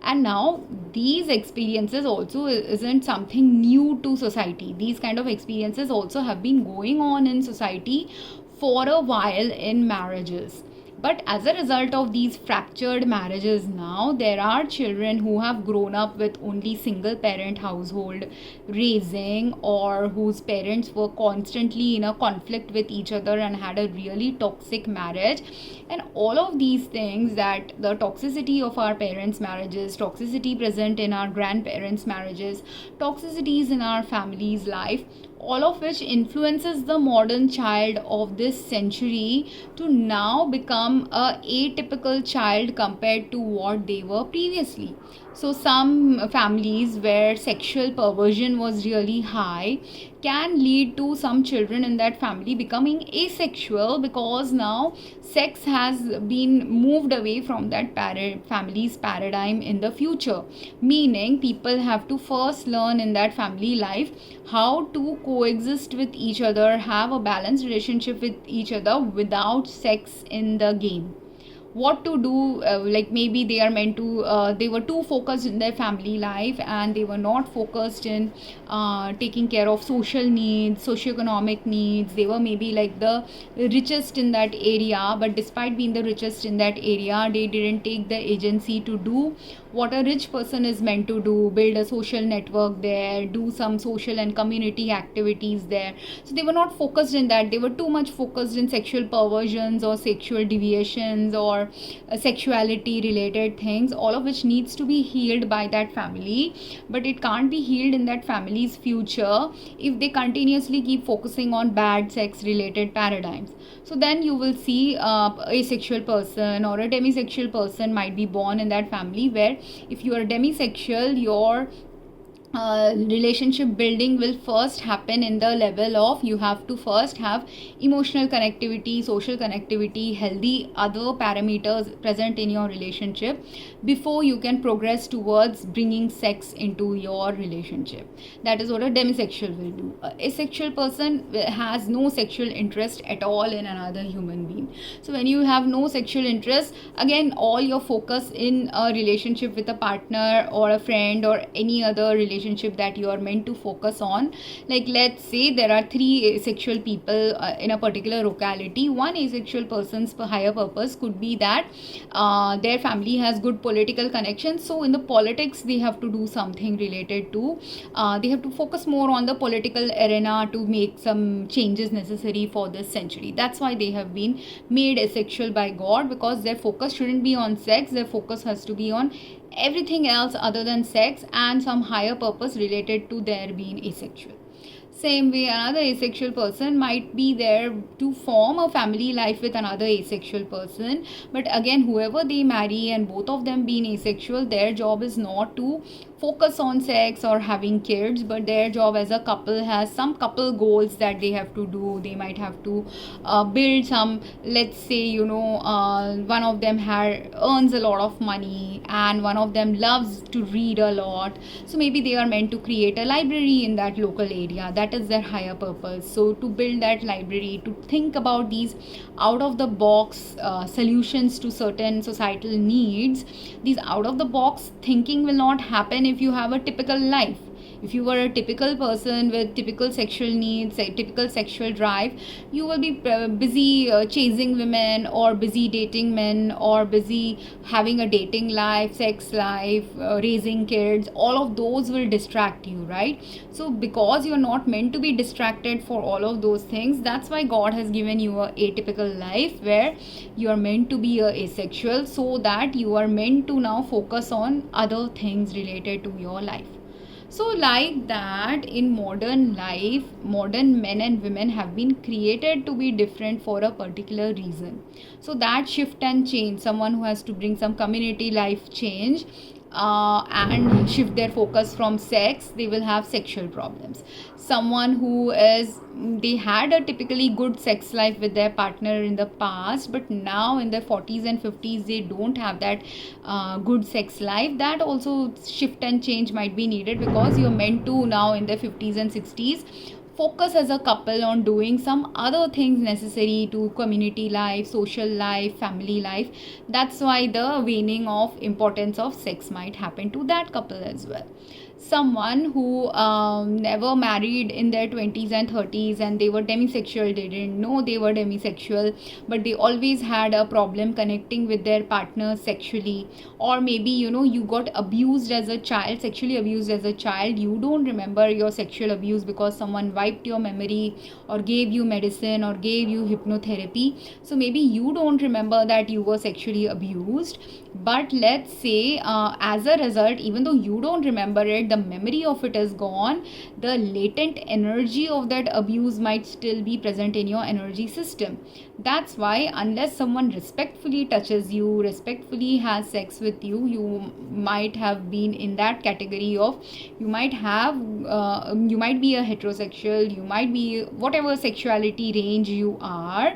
Speaker 1: And now these experiences also isn't something new to society. These kind of experiences also have been going on in society for a while in marriages. But as a result of these fractured marriages, now there are children who have grown up with only single parent household raising, or whose parents were constantly in a conflict with each other and had a really toxic marriage. And all of these things, that the toxicity of our parents' marriages, toxicity present in our grandparents' marriages, toxicities in our family's life, all of which influences the modern child of this century to now become a atypical child compared to what they were previously. So some families where sexual perversion was really high can lead to some children in that family becoming asexual, because now sex has been moved away from that family's paradigm in the future. Meaning people have to first learn in that family life how to coexist with each other, have a balanced relationship with each other without sex in the game. What to do, like maybe they are meant to they were too focused in their family life, and they were not focused in taking care of social needs, socioeconomic needs. They were maybe like the richest in that area, but despite being the richest in that area, they didn't take the agency to do what a rich person is meant to do: build a social network there, do some social and community activities there. So they were not focused in that. They were too much focused in sexual perversions or sexual deviations or sexuality related things, all of which needs to be healed by that family. But it can't be healed in that family's future if they continuously keep focusing on bad sex related paradigms. So then you will see a asexual person or a demisexual person might be born in that family, where if you are demisexual, your relationship building will first happen in the level of you have to first have emotional connectivity, social connectivity, healthy other parameters present in your relationship before you can progress towards bringing sex into your relationship. That is what a demisexual will do. A asexual person has no sexual interest at all in another human being. So when you have no sexual interest, again all your focus in a relationship with a partner or a friend or any other relationship that you are meant to focus on, like let's say there are three asexual people in a particular locality. One asexual person's higher purpose could be that their family has good political connections, so in the politics they have to do something related to they have to focus more on the political arena to make some changes necessary for this century. That's why they have been made asexual by God, because their focus shouldn't be on sex, their focus has to be on everything else other than sex and some higher purpose related to their being asexual. Same way, another asexual person might be there to form a family life with another asexual person, but again whoever they marry and both of them being asexual, their job is not to focus on sex or having kids, but their job as a couple has some couple goals that they have to do. They might have to build some, let's say one of them earns a lot of money and one of them loves to read a lot, so maybe they are meant to create a library in that local area. That is their higher purpose. So to build that library, to think about these out of the box solutions to certain societal needs, these out of the box thinking will not happen if you have a typical life. If you were a typical person with typical sexual needs, typical sexual drive, you will be busy chasing women or busy dating men or busy having a dating life, sex life, raising kids. All of those will distract you, right? So because you're not meant to be distracted for all of those things, that's why God has given you a atypical life where you are meant to be asexual, so that you are meant to now focus on other things related to your life. So like that, in modern life, modern men and women have been created to be different for a particular reason. So that shift and change, someone who has to bring some community life change and shift their focus from sex, they will have sexual problems. Someone who is, they had a typically good sex life with their partner in the past, but now in their 40s and 50s they don't have that good sex life, that also shift and change might be needed, because you're meant to now in their 50s and 60s focus as a couple on doing some other things necessary to community life, social life, family life. That's why the waning of importance of sex might happen to that couple as well. Someone who never married in their 20s and 30s and they were demisexual, they didn't know they were demisexual, but they always had a problem connecting with their partner sexually. Or maybe you got abused as a child, sexually abused as a child, you don't remember your sexual abuse because someone wiped your memory or gave you medicine or gave you hypnotherapy. So maybe you don't remember that you were sexually abused, but let's say as a result, even though you don't remember it, the memory of it is gone, the latent energy of that abuse might still be present in your energy system. That's why unless someone respectfully touches you, respectfully has sex with you, you might have been in that category of, you might be a heterosexual, you might be whatever sexuality range you are.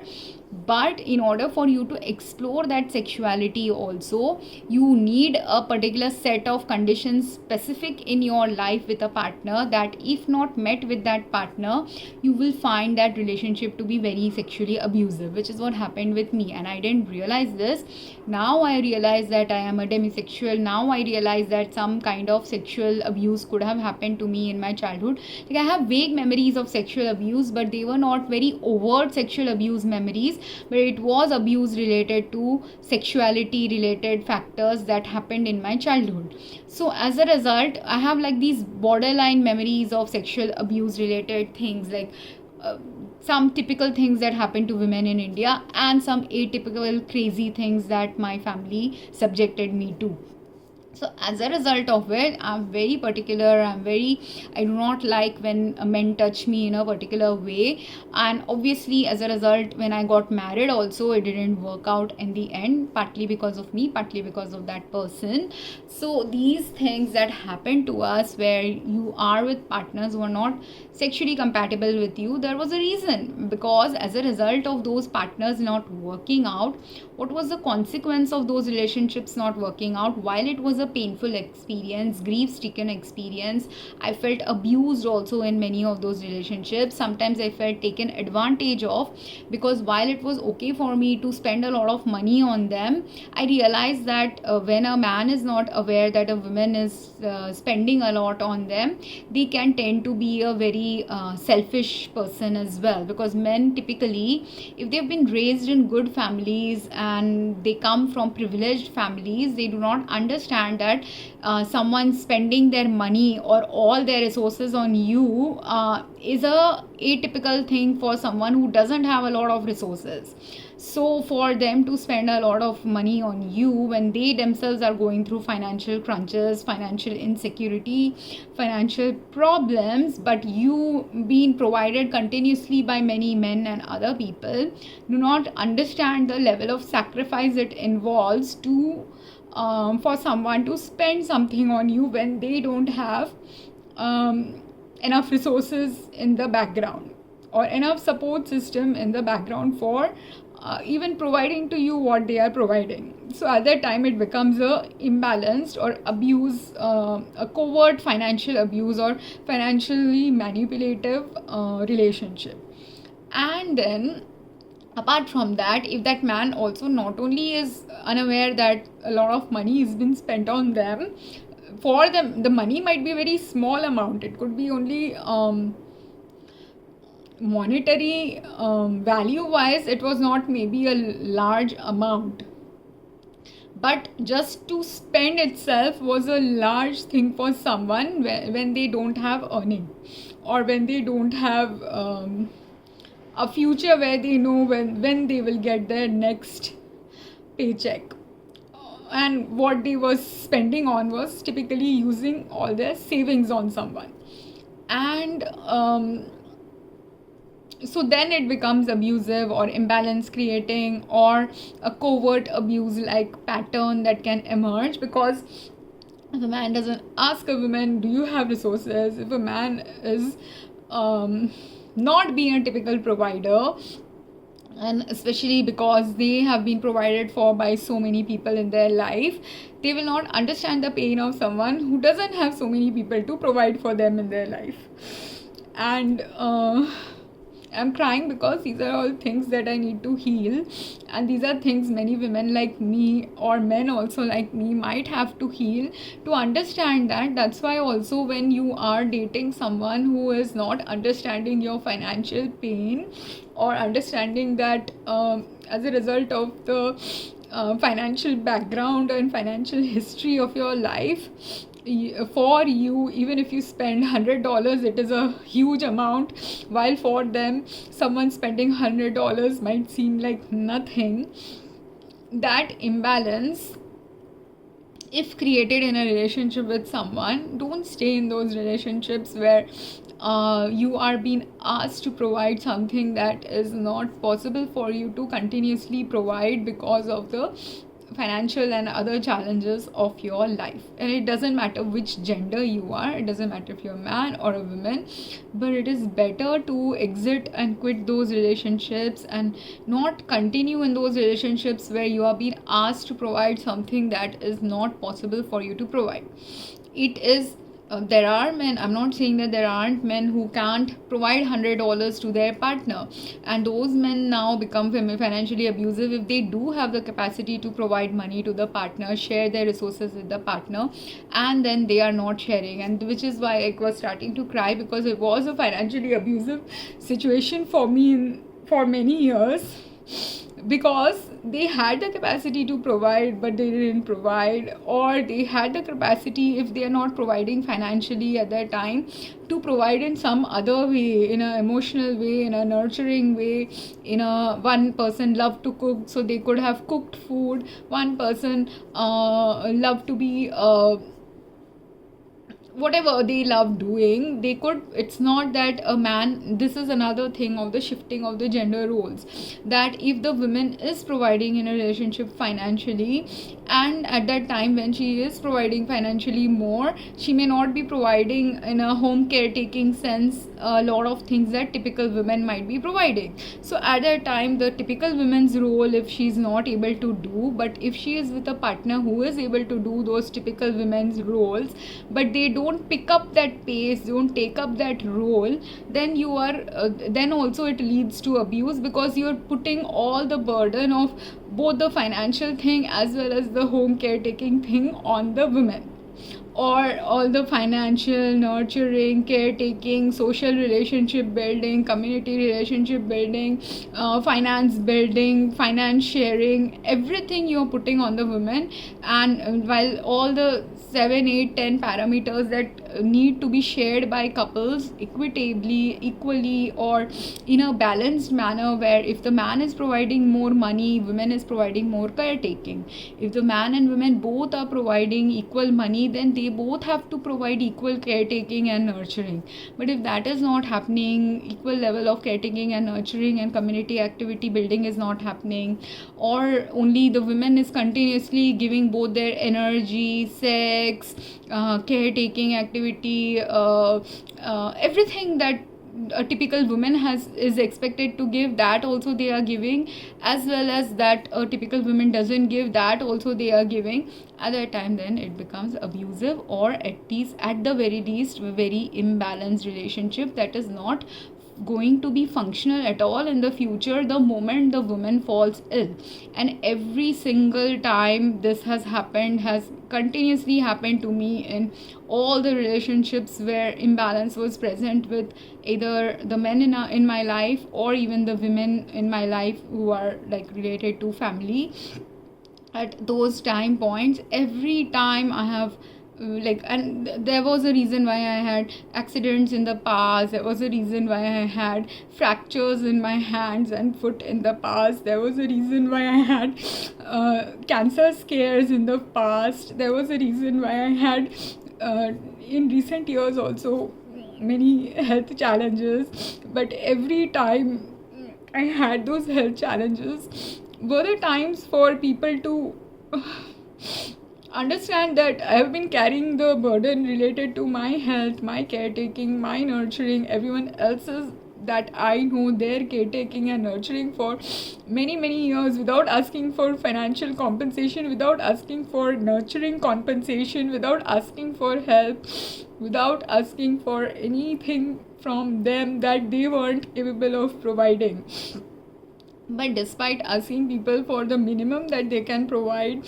Speaker 1: But in order for you to explore that sexuality also, you need a particular set of conditions specific in your life with a partner, that if not met with that partner, you will find that relationship to be very sexually abusive, which is what happened with me. And I didn't realize this. Now I realize that I am a demisexual. Now I realize that some kind of sexual abuse could have happened to me in my childhood. Like I have vague memories of sexual abuse, but they were not very overt sexual abuse memories, but it was abuse related to sexuality related factors that happened in my childhood. So as a result, I have like these borderline memories of sexual abuse related things, like some typical things that happen to women in India and some atypical crazy things that my family subjected me to. So as a result of it, I'm very particular. I do not like when men touch me in a particular way. And obviously, as a result, when I got married also, it didn't work out in the end, partly because of me, partly because of that person. So these things that happen to us, where you are with partners who are not sexually compatible with you, there was a reason. Because as a result of those partners not working out, what was the consequence of those relationships not working out? While it was a painful experience, grief stricken experience, I felt abused also in many of those relationships. Sometimes I felt taken advantage of, because while it was okay for me to spend a lot of money on them, I realized that when a man is not aware that a woman is spending a lot on them, they can tend to be a very selfish person as well. Because men typically, if they've been raised in good families and they come from privileged families, they do not understand that someone spending their money or all their resources on you is a atypical thing for someone who doesn't have a lot of resources. So for them to spend a lot of money on you when they themselves are going through financial crunches, financial insecurity, financial problems, but you being provided continuously by many men and other people, do not understand the level of sacrifice it involves to for someone to spend something on you when they don't have enough resources in the background or enough support system in the background for even providing to you what they are providing. So at that time it becomes a imbalanced or abuse, a covert financial abuse or financially manipulative relationship. And then apart from that, if that man also not only is unaware that a lot of money has been spent on them, for them the money might be a very small amount, it could be only monetary value wise, it was not maybe a large amount, but just to spend itself was a large thing for someone when they don't have earning, or when they don't have a future where they know when they will get their next paycheck. And what they was spending on was typically using all their savings on someone. And so then it becomes abusive or imbalance creating, or a covert abuse like pattern that can emerge. Because if a man doesn't ask a woman, do you have resources, if a man is not being a typical provider, and especially because they have been provided for by so many people in their life, they will not understand the pain of someone who doesn't have so many people to provide for them in their life. And I'm crying because these are all things that I need to heal, and these are things many women like me, or men also like me, might have to heal to understand that. That's why also when you are dating someone who is not understanding your financial pain, or understanding that as a result of the financial background and financial history of your life, for you, even if you spend $100, it is a huge amount, while for them someone spending $100 might seem like nothing. That imbalance, if created in a relationship with someone, don't stay in those relationships where you are being asked to provide something that is not possible for you to continuously provide because of the financial and other challenges of your life. And it doesn't matter which gender you are, it doesn't matter if you're a man or a woman, but it is better to exit and quit those relationships and not continue in those relationships where you are being asked to provide something that is not possible for you to provide. It is there are men, I'm not saying that there aren't men who can't provide $100 to their partner, and those men now become financially abusive if they do have the capacity to provide money to the partner, share their resources with the partner, and then they are not sharing. And which is why I was starting to cry, because it was a financially abusive situation for me for many years. because they had the capacity to provide but they didn't provide, or they had the capacity, if they are not providing financially at that time, to provide in some other way, in a emotional way, in a nurturing way. One person loved to cook, so they could have cooked food. One person loved to be whatever they love doing, they could. It's not that a man, this is another thing of the shifting of the gender roles, that if the woman is providing in a relationship financially, and at that time when she is providing financially more, she may not be providing in a home caretaking sense a lot of things that typical women might be providing. So at that time, the typical women's role, if she is not able to do, but if she is with a partner who is able to do those typical women's roles, but they don't pick up that pace, don't take up that role, then you are then also it leads to abuse, because you're putting all the burden of both the financial thing as well as the home caretaking thing on the women, or all the financial nurturing, caretaking, social relationship building, community relationship building, finance building, finance sharing, everything you're putting on the women. And while all the 7, 8, 10 parameters that need to be shared by couples equitably, equally, or in a balanced manner, where if the man is providing more money, women is providing more caretaking. If the man and women both are providing equal money, then they both have to provide equal caretaking and nurturing. But if that is not happening, equal level of caretaking and nurturing and community activity building is not happening, or only the women is continuously giving both their energy, sex, caretaking activity, everything that a typical woman is expected to give, that also they are giving, as well as that a typical woman doesn't give, that also they are giving, at that time then it becomes abusive, or at the very least very imbalanced relationship that is not going to be functional at all in the future the moment the woman falls ill. And every single time this has continuously happened to me in all the relationships where imbalance was present with either the men in my life, or even the women in my life who are like related to family. At those time points, every time I have and there was a reason why I had accidents in the past, there was a reason why I had fractures in my hands and foot in the past, there was a reason why I had cancer scares in the past, there was a reason why I had in recent years also many health challenges. But every time I had those health challenges were the times for people to understand that I have been carrying the burden related to my health, my caretaking, my nurturing, everyone else's that I know their caretaking and nurturing for many years, without asking for financial compensation, without asking for nurturing compensation, without asking for help, without asking for anything from them that they weren't capable of providing. But despite asking people for the minimum that they can provide,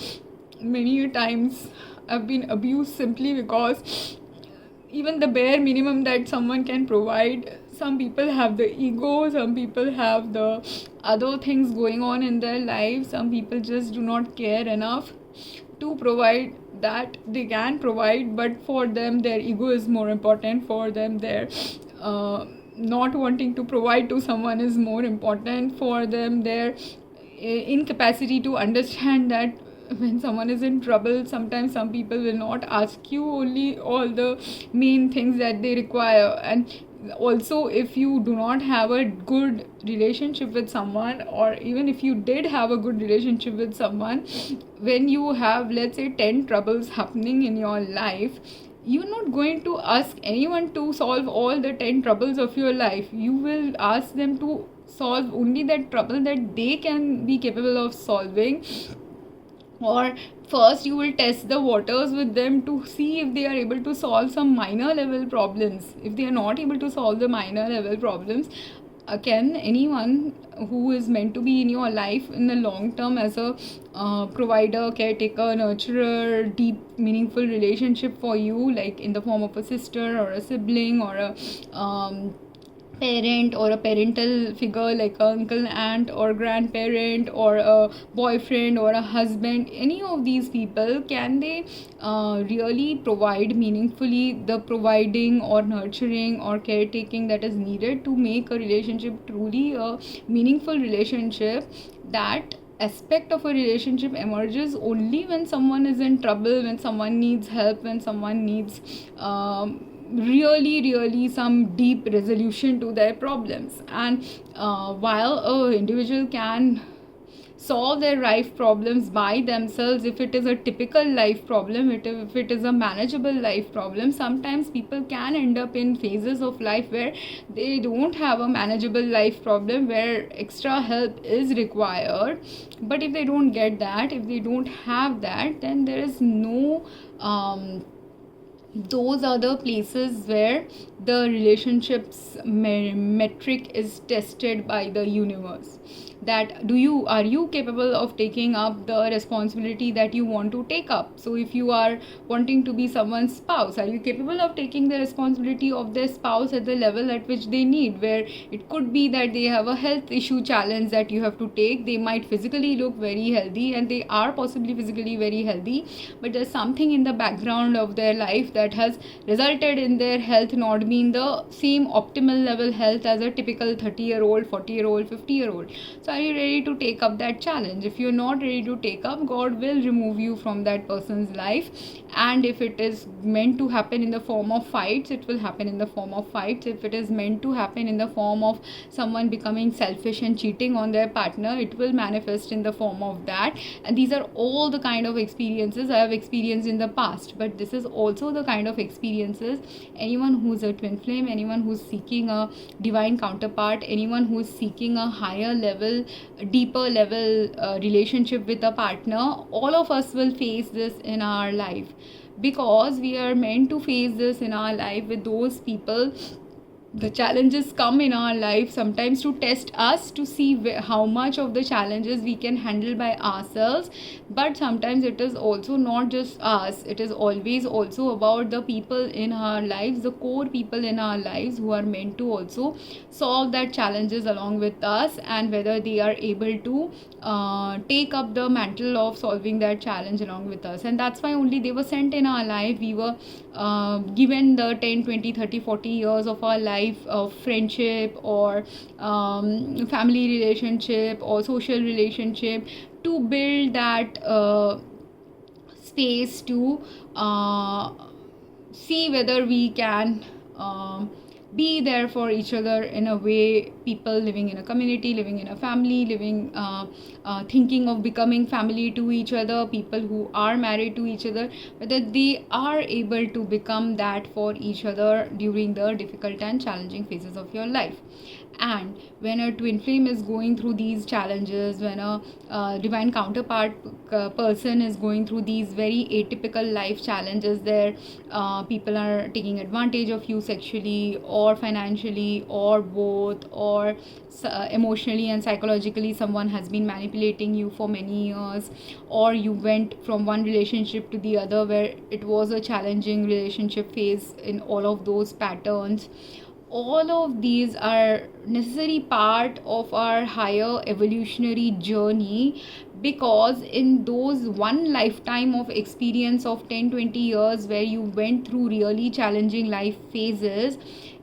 Speaker 1: many times I've been abused simply because even the bare minimum that someone can provide, some people have the ego, some people have the other things going on in their lives, some people just do not care enough to provide that they can provide, but for them their ego is more important, for them their not wanting to provide to someone is more important, for them their incapacity to understand that when someone is in trouble, sometimes some people will not ask you only all the main things that they require. And also, if you do not have a good relationship with someone, or even if you did have a good relationship with someone, when you have, let's say, 10 troubles happening in your life, you're not going to ask anyone to solve all the 10 troubles of your life. You will ask them to solve only that trouble that they can be capable of solving. Or first you will test the waters with them to see if they are able to solve some minor level problems. If they are not able to solve the minor level problems, can anyone who is meant to be in your life in the long term as a provider, caretaker, nurturer, deep meaningful relationship for you, like in the form of a sister or a sibling or a parent or a parental figure like uncle, aunt, or grandparent, or a boyfriend or a husband, any of these people, can they really provide meaningfully the providing or nurturing or caretaking that is needed to make a relationship truly a meaningful relationship? That aspect of a relationship emerges only when someone is in trouble, when someone needs help, when someone needs really some deep resolution to their problems. And while a individual can solve their life problems by themselves, if it is a typical life problem, if it is a manageable life problem, sometimes people can end up in phases of life where they don't have a manageable life problem, where extra help is required. But if they don't get that, if they don't have that, then there is no those are the places where the relationships metric is tested by the universe. That are you capable of taking up the responsibility that you want to take up? So if you are wanting to be someone's spouse, are you capable of taking the responsibility of their spouse at the level at which they need? Where it could be that they have a health issue challenge that you have to take. They might physically look very healthy, and they are possibly physically very healthy, but there's something in the background of their life that has resulted in their health not being the same optimal level health as a typical 30-year-old, 40-year-old, 50-year-old. So are you ready to take up that challenge? If you're not ready to take up, God will remove you from that person's life. And if it is meant to happen in the form of fights, it will happen in the form of fights. If it is meant to happen in the form of someone becoming selfish and cheating on their partner, it will manifest in the form of that. And these are all the kind of experiences I have experienced in the past. But this is also the kind of experiences anyone who's a twin flame, anyone who's seeking a divine counterpart, anyone who's seeking a higher level, deeper level relationship with a partner, all of us will face this in our life, because we are meant to face this in our life with those people. The challenges come in our life sometimes to test us, to see how much of the challenges we can handle by ourselves. But sometimes it is also not just us, it is always also about the people in our lives, the core people in our lives, who are meant to also solve that challenges along with us, and whether they are able to take up the mantle of solving that challenge along with us. And that's why only they were sent in our life. We were given the 10, 20, 30, 40 years of our life of friendship or family relationship or social relationship to build that space to see whether we can be there for each other in a way. People living in a community, living in a family, living thinking of becoming family to each other, people who are married to each other, whether they are able to become that for each other during the difficult and challenging phases of your life. And when a twin flame is going through these challenges, when a divine counterpart person is going through these very atypical life challenges, there people are taking advantage of you sexually or financially or both, or emotionally and psychologically someone has been manipulating you for many years, or you went from one relationship to the other where it was a challenging relationship phase in all of those patterns. All of these are necessary part of our higher evolutionary journey, because in those one lifetime of experience of 10-20 years where you went through really challenging life phases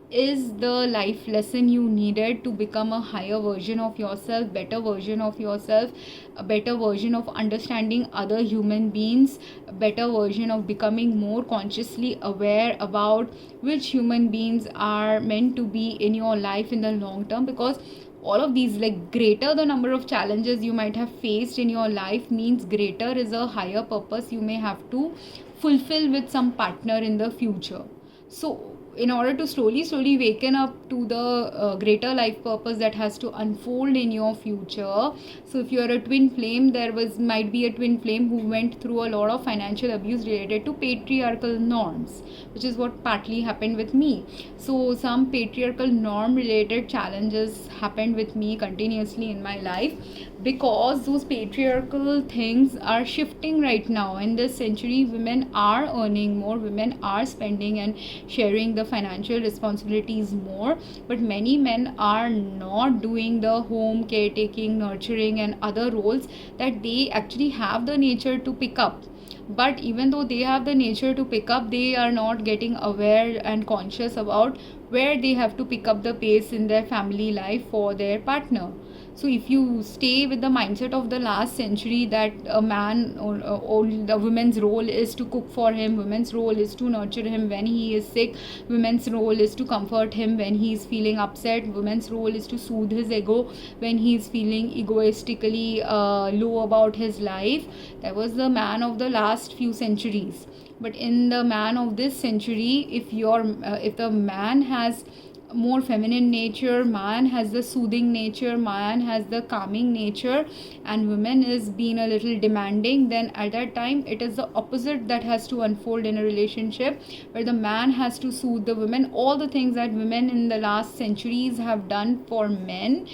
Speaker 1: is the life lesson you needed to become a higher version of yourself, better version of yourself, a better version of understanding other human beings, a better version of becoming more consciously aware about which human beings are meant to be in your life in the long term. Because all of these, like, greater the number of challenges you might have faced in your life means greater is a higher purpose you may have to fulfill with some partner in the future. So in order to slowly waken up to the greater life purpose that has to unfold in your future. So if you are a twin flame, might be a twin flame who went through a lot of financial abuse related to patriarchal norms, which is what partly happened with me. So some patriarchal norm related challenges happened with me continuously in my life, because those patriarchal things are shifting right now. In this century, women are earning more, women are spending and sharing the financial responsibilities more, but many men are not doing the home caretaking, nurturing and other roles that they actually have the nature to pick up. But even though they have the nature to pick up, they are not getting aware and conscious about where they have to pick up the pace in their family life for their partner. So if you stay with the mindset of the last century that a man or the woman's role is to cook for him, women's role is to nurture him when he is sick, women's role is to comfort him when he is feeling upset, women's role is to soothe his ego when he is feeling egoistically low about his life, that was the man of the last few centuries. But in the man of this century, if the man has more feminine nature, man has the soothing nature, man has the calming nature, and woman is being a little demanding, then at that time it is the opposite that has to unfold in a relationship, where the man has to soothe the women. All the things that women in the last centuries have done for men,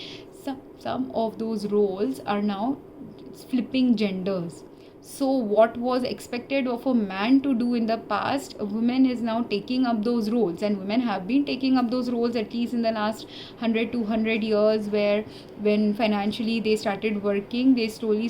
Speaker 1: some of those roles are now flipping genders. So what was expected of a man to do in the past, a woman is now taking up those roles, and women have been taking up those roles at least in the last 100-200 years, where when financially they started working, they slowly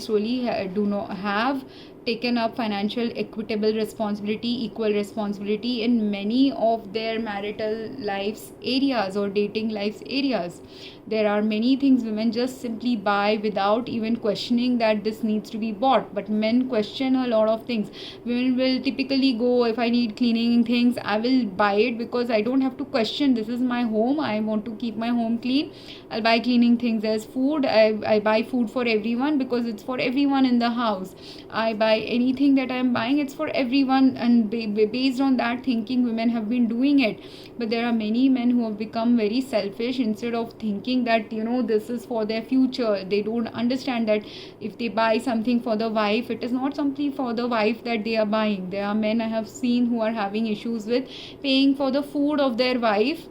Speaker 1: do not have taken up financial equitable responsibility, equal responsibility in many of their marital lives areas or dating lives areas. There are many things women just simply buy without even questioning that this needs to be bought, but men question a lot of things. Women will typically go, if I need cleaning things, I will buy it because I don't have to question, this is my home, I want to keep my home clean, I'll buy cleaning things. There's food, I buy food for everyone because it's for everyone in the house. I buy anything that I'm buying, it's for everyone, and based on that thinking women have been doing it. But there are many men who have become very selfish. Instead of thinking that this is for their future, they don't understand that if they buy something for the wife, it is not simply for the wife that they are buying. There are men I have seen who are having issues with paying for the food of their wife,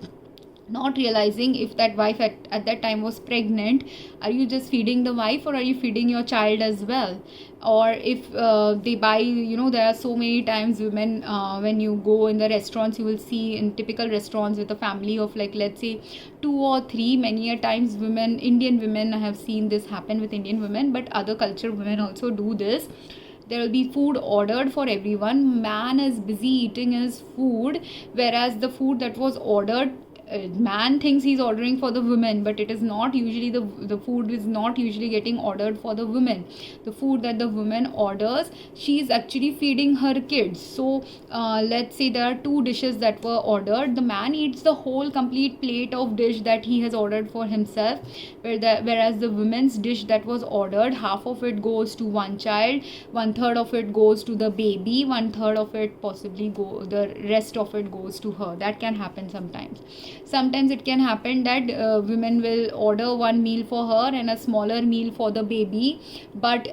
Speaker 1: not realizing if that wife at that time was pregnant, are you just feeding the wife or are you feeding your child as well? Or if they buy, there are so many times women, when you go in the restaurants, you will see in typical restaurants with a family of like, let's say 2 or 3, many a times women, Indian women, I have seen this happen with Indian women, but other culture women also do this. There will be food ordered for everyone, man is busy eating his food, whereas the food that was ordered, man thinks he's ordering for the women, but it is not usually the food is not usually getting ordered for the women. The food that the woman orders, she is actually feeding her kids. So let's say there are 2 dishes that were ordered, the man eats the whole complete plate of dish that he has ordered for himself, whereas the women's dish that was ordered, half of it goes to one child, 1/3 of it goes to the baby, 1/3 of it the rest of it goes to her. That can happen sometimes it can happen that women will order one meal for her and a smaller meal for the baby, but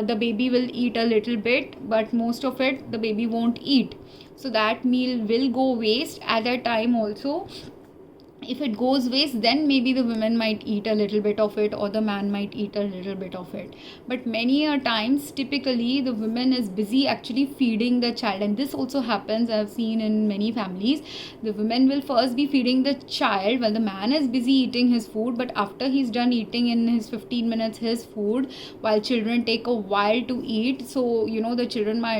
Speaker 1: the baby will eat a little bit, but most of it the baby won't eat, so that meal will go waste. At that time also, if it goes waste, then maybe the women might eat a little bit of it or the man might eat a little bit of it. But many a times, typically the woman is busy actually feeding the child, and this also happens, I've seen in many families. The woman will first be feeding the child while the man is busy eating his food, but after he's done eating in his 15 minutes his food, while children take a while to eat, so the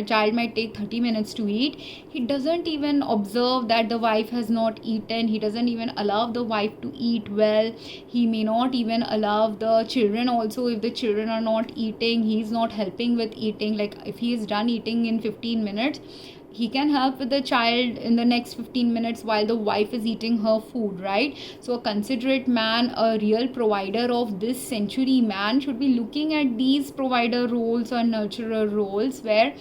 Speaker 1: child might take 30 minutes to eat, he doesn't even observe that the wife has not eaten, he doesn't even allow the wife to eat well, he may not even allow the children also. If the children are not eating, he's not helping with eating. Like if he is done eating in 15 minutes, he can help with the child in the next 15 minutes while the wife is eating her food, right? So a considerate man, a real provider of this century man, should be looking at these provider roles or nurturer roles, where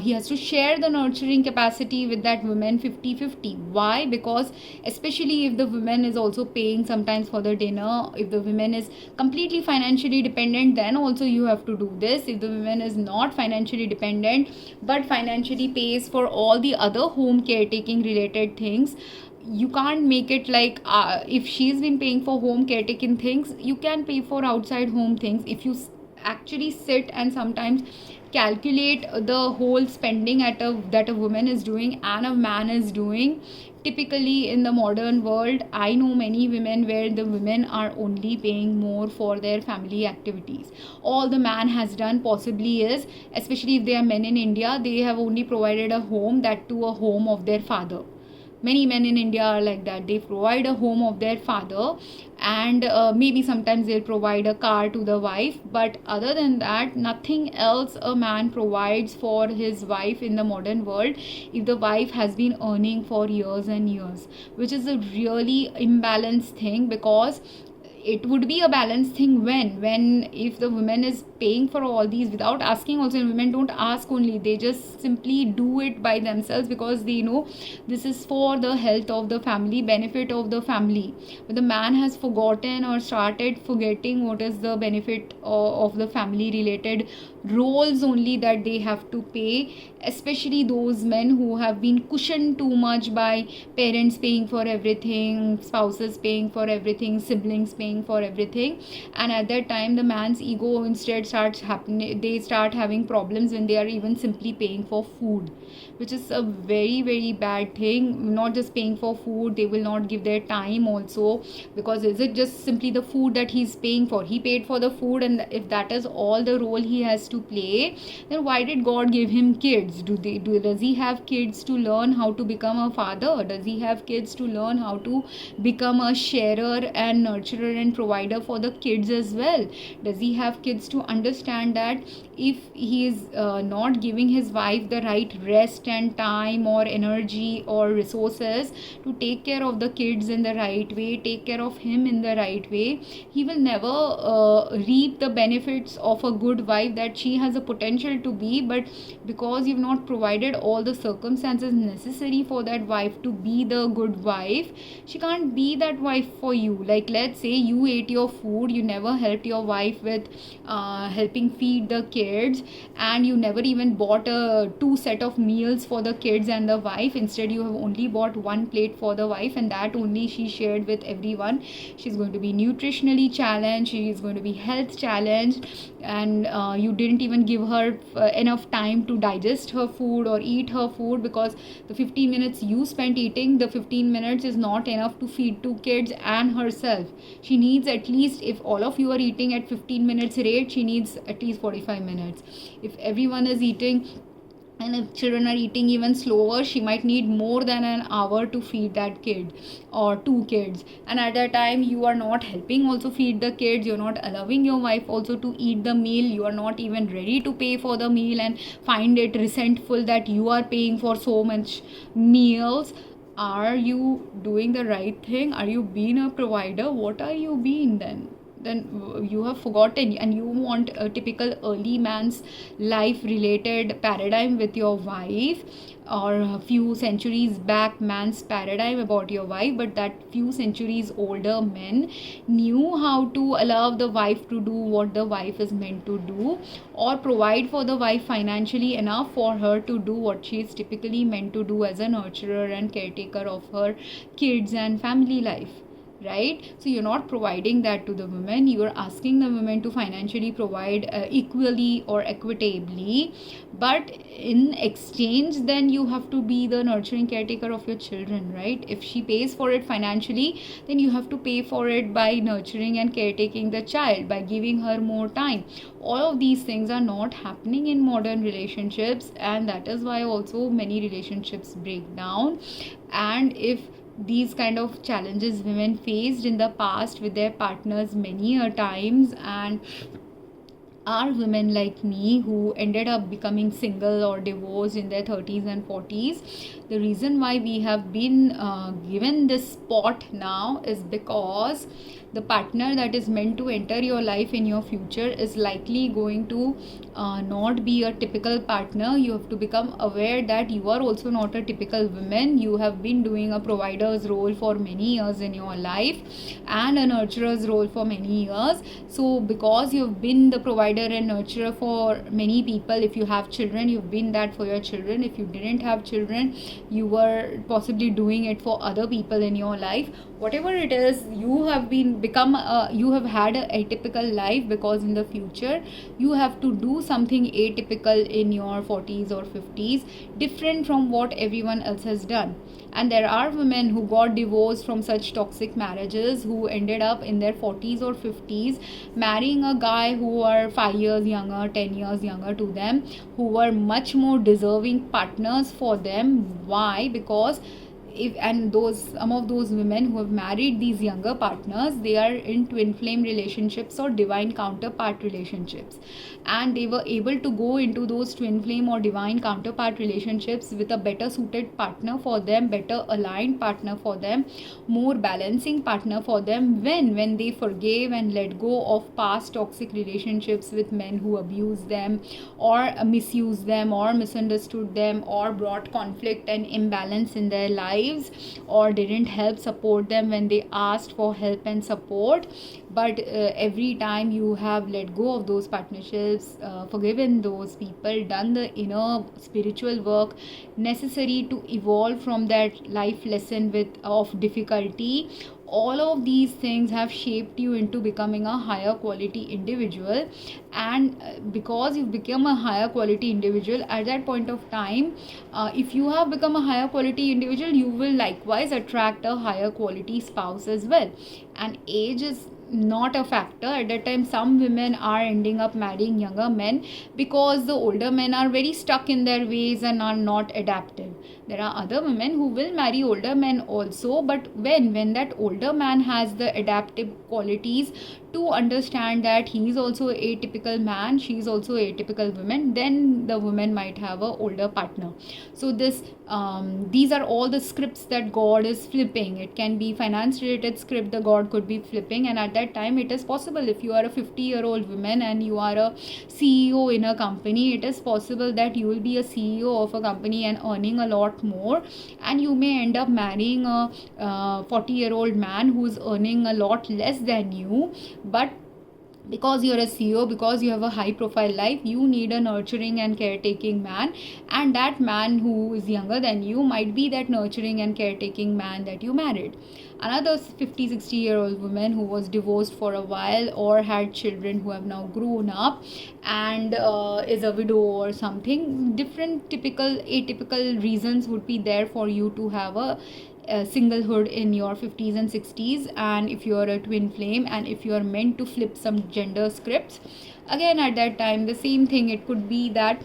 Speaker 1: he has to share the nurturing capacity with that woman 50-50. Why? Because especially if the woman is also paying sometimes for the dinner, if the woman is completely financially dependent, then also you have to do this. If the woman is not financially dependent but financially pays for all the other home caretaking related things, you can't make it like if she's been paying for home caretaking things, you can pay for outside home things. If you actually sit and sometimes calculate the whole spending that a woman is doing and a man is doing, typically in the modern world, I know many women where the women are only paying more for their family activities. All the man has done possibly is, especially if they are men in India, they have only provided a home, that to a home of their father. Many men in India are like that. They provide a home of their father, and maybe sometimes they'll provide a car to the wife, but other than that, nothing else a man provides for his wife in the modern world if the wife has been earning for years and years, which is a really imbalanced thing. Because it would be a balanced thing when if the woman is paying for all these without asking also, and women don't ask only, they just simply do it by themselves because they know this is for the health of the family, benefit of the family. But the man has forgotten or started forgetting what is the benefit of the family related roles only that they have to pay, especially those men who have been cushioned too much by parents paying for everything, spouses paying for everything, siblings paying for everything. And at that time the man's ego instead starts happening, they start having problems when they are even simply paying for food, which is a very very bad thing. Not just paying for food, they will not give their time also, because is it just simply the food that he's paying for? He paid for the food, and if that is all the role he has to play, then why did God give him kids? Does he have kids to learn how to become a father? Does he have kids to learn how to become a sharer and nurturer and provider for the kids as well? Does he have kids to understand that if he is not giving his wife the right rest and time or energy or resources to take care of the kids in the right way, take care of him in the right way, he will never reap the benefits of a good wife that she has a potential to be. But because you've not provided all the circumstances necessary for that wife to be the good wife, she can't be that wife for you. Like, let's say you ate your food, you never helped your wife with helping feed the kids, and you never even bought a 2 set of meals for the kids and the wife. Instead you have only bought 1 plate for the wife, and that only she shared with everyone. She's going to be nutritionally challenged, she is going to be health challenged, and you didn't even give her enough time to digest her food or eat her food, because the 15 minutes you spent eating, the 15 minutes is not enough to feed 2 kids and herself. She needs at least, if all of you are eating at 15 minutes rate, she needs at least 45 minutes. If everyone is eating, and if children are eating even slower, she might need more than an hour to feed that kid or 2 kids. And at that time you are not helping also feed the kids, you're not allowing your wife also to eat the meal, you are not even ready to pay for the meal and find it resentful that you are paying for so much meals. Are you doing the right thing? Are you being a provider? What are you being then? You have forgotten, and you want a typical early man's life related paradigm with your wife, or a few centuries back man's paradigm about your wife. But that few centuries older men knew how to allow the wife to do what the wife is meant to do, or provide for the wife financially enough for her to do what she is typically meant to do as a nurturer and caretaker of her kids and family life. Right? So you're not providing that to the women, you are asking the women to financially provide equally or equitably, but in exchange then you have to be the nurturing caretaker of your children, right? If she pays for it financially, then you have to pay for it by nurturing and caretaking the child, by giving her more time. All of these things are not happening in modern relationships, and that is why also many relationships break down. And if these kind of challenges women faced in the past with their partners many a times, and are women like me who ended up becoming single or divorced in their 30s and 40s, the reason why we have been given this spot now is because the partner that is meant to enter your life in your future is likely going to not be a typical partner. You have to become aware that you are also not a typical woman. You have been doing a provider's role for many years in your life and a nurturer's role for many years. So because you've been the provider and nurturer for many people, if you have children, you've been that for your children. If you didn't have children, you were possibly doing it for other people in your life. Whatever it is, you have you have had a atypical life, because in the future you have to do something atypical in your 40s or 50s, different from what everyone else has done. And there are women who got divorced from such toxic marriages, who ended up in their 40s or 50s marrying a guy who were 5 years younger, 10 years younger to them, who were much more deserving partners for them. Why? Because if and those some of those women who have married these younger partners, they are in twin flame relationships or divine counterpart relationships, and they were able to go into those twin flame or divine counterpart relationships with a better suited partner for them, better aligned partner for them, more balancing partner for them, when they forgave and let go of past toxic relationships with men who abused them or misused them or misunderstood them or brought conflict and imbalance in their lives, or didn't help support them when they asked for help and support. But every time you have let go of those partnerships, forgiven those people, done the inner spiritual work necessary to evolve from that life lesson of difficulty, all of these things have shaped you into becoming a higher quality individual. And because you've become a higher quality individual at that point of time, if you have become a higher quality individual, you will likewise attract a higher quality spouse as well. And age is not a factor at that time. Some women are ending up marrying younger men because the older men are very stuck in their ways and are not adaptive. There are other women who will marry older men also, but when that older man has the adaptive qualities to understand that he is also a typical man, she is also a typical woman, then the woman might have a older partner. So these are all the scripts that God is flipping. It can be finance related script the God could be flipping, and at that time it is possible. If you are a 50-year-old woman and you are a CEO in a company, it is possible that you will be a CEO of a company and earning a lot more, and you may end up marrying a 40-year-old man who is earning a lot less than you. But because you're a CEO, because you have a high profile life, you need a nurturing and caretaking man, and that man who is younger than you might be that nurturing and caretaking man that you married. Another 50-60-year-old woman who was divorced for a while or had children who have now grown up and is a widow or something, different atypical reasons would be there for you to have a singlehood in your 50s and 60s. And if you are a twin flame and if you are meant to flip some gender scripts, again at that time the same thing. It could be that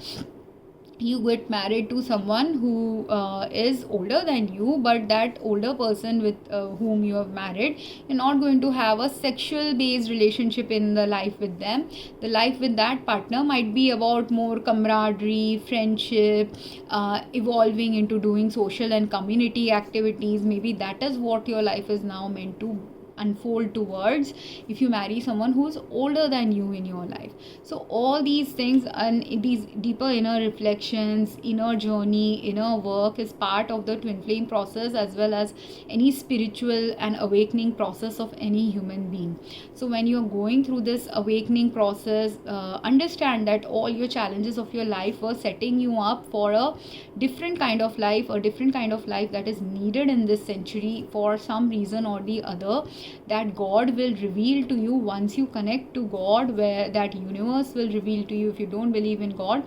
Speaker 1: you get married to someone who is older than you, but that older person with whom you have married, you're not going to have a sexual based relationship in the life with them. The life with that partner might be about more camaraderie, friendship, evolving into doing social and community activities. Maybe that is what your life is now meant to unfold towards if you marry someone who's older than you in your life. So all these things and these deeper inner reflections, inner journey, inner work is part of the twin flame process, as well as any spiritual and awakening process of any human being. So when you're going through this awakening process, understand that all your challenges of your life were setting you up for a different kind of life, that is needed in this century for some reason or the other, that God will reveal to you once you connect to God, where that universe will reveal to you. If you don't believe in God,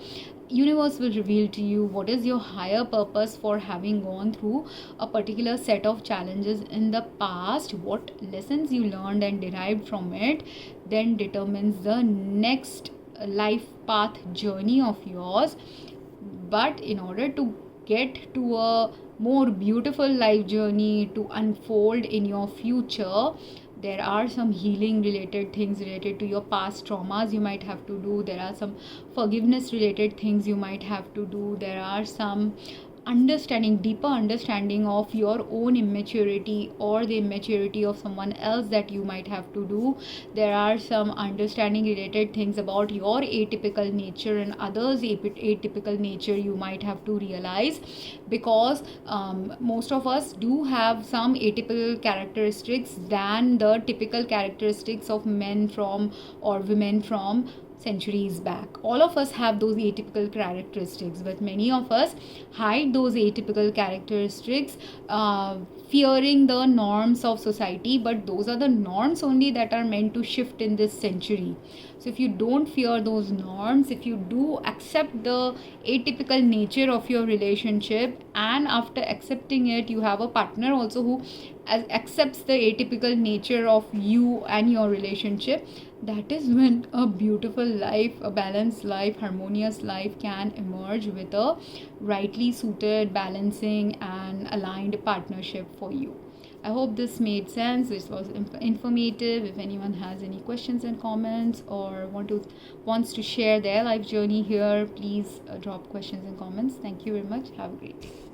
Speaker 1: universe will reveal to you what is your higher purpose for having gone through a particular set of challenges in the past, what lessons you learned and derived from it, then determines the next life path journey of yours. But in order to get to a more beautiful life journey to unfold in your future, there are some healing related things related to your past traumas you might have to do. There are some forgiveness related things you might have to do. There are some deeper understanding of your own immaturity or the immaturity of someone else that you might have to do. There are some understanding related things about your atypical nature and others' atypical nature you might have to realize, because most of us do have some atypical characteristics than the typical characteristics of men from or women from centuries back. All of us have those atypical characteristics, but many of us hide those atypical characteristics, fearing the norms of society. But those are the norms only that are meant to shift in this century. So if you don't fear those norms, if you do accept the atypical nature of your relationship, and after accepting it you have a partner also who accepts the atypical nature of you and your relationship, that is when a beautiful life, a balanced life, harmonious life can emerge with a rightly suited, balancing and aligned partnership for you. I hope this made sense. This was informative. If anyone has any questions and comments, or wants to share their life journey here, please drop questions and comments. Thank you very much. Have a great day.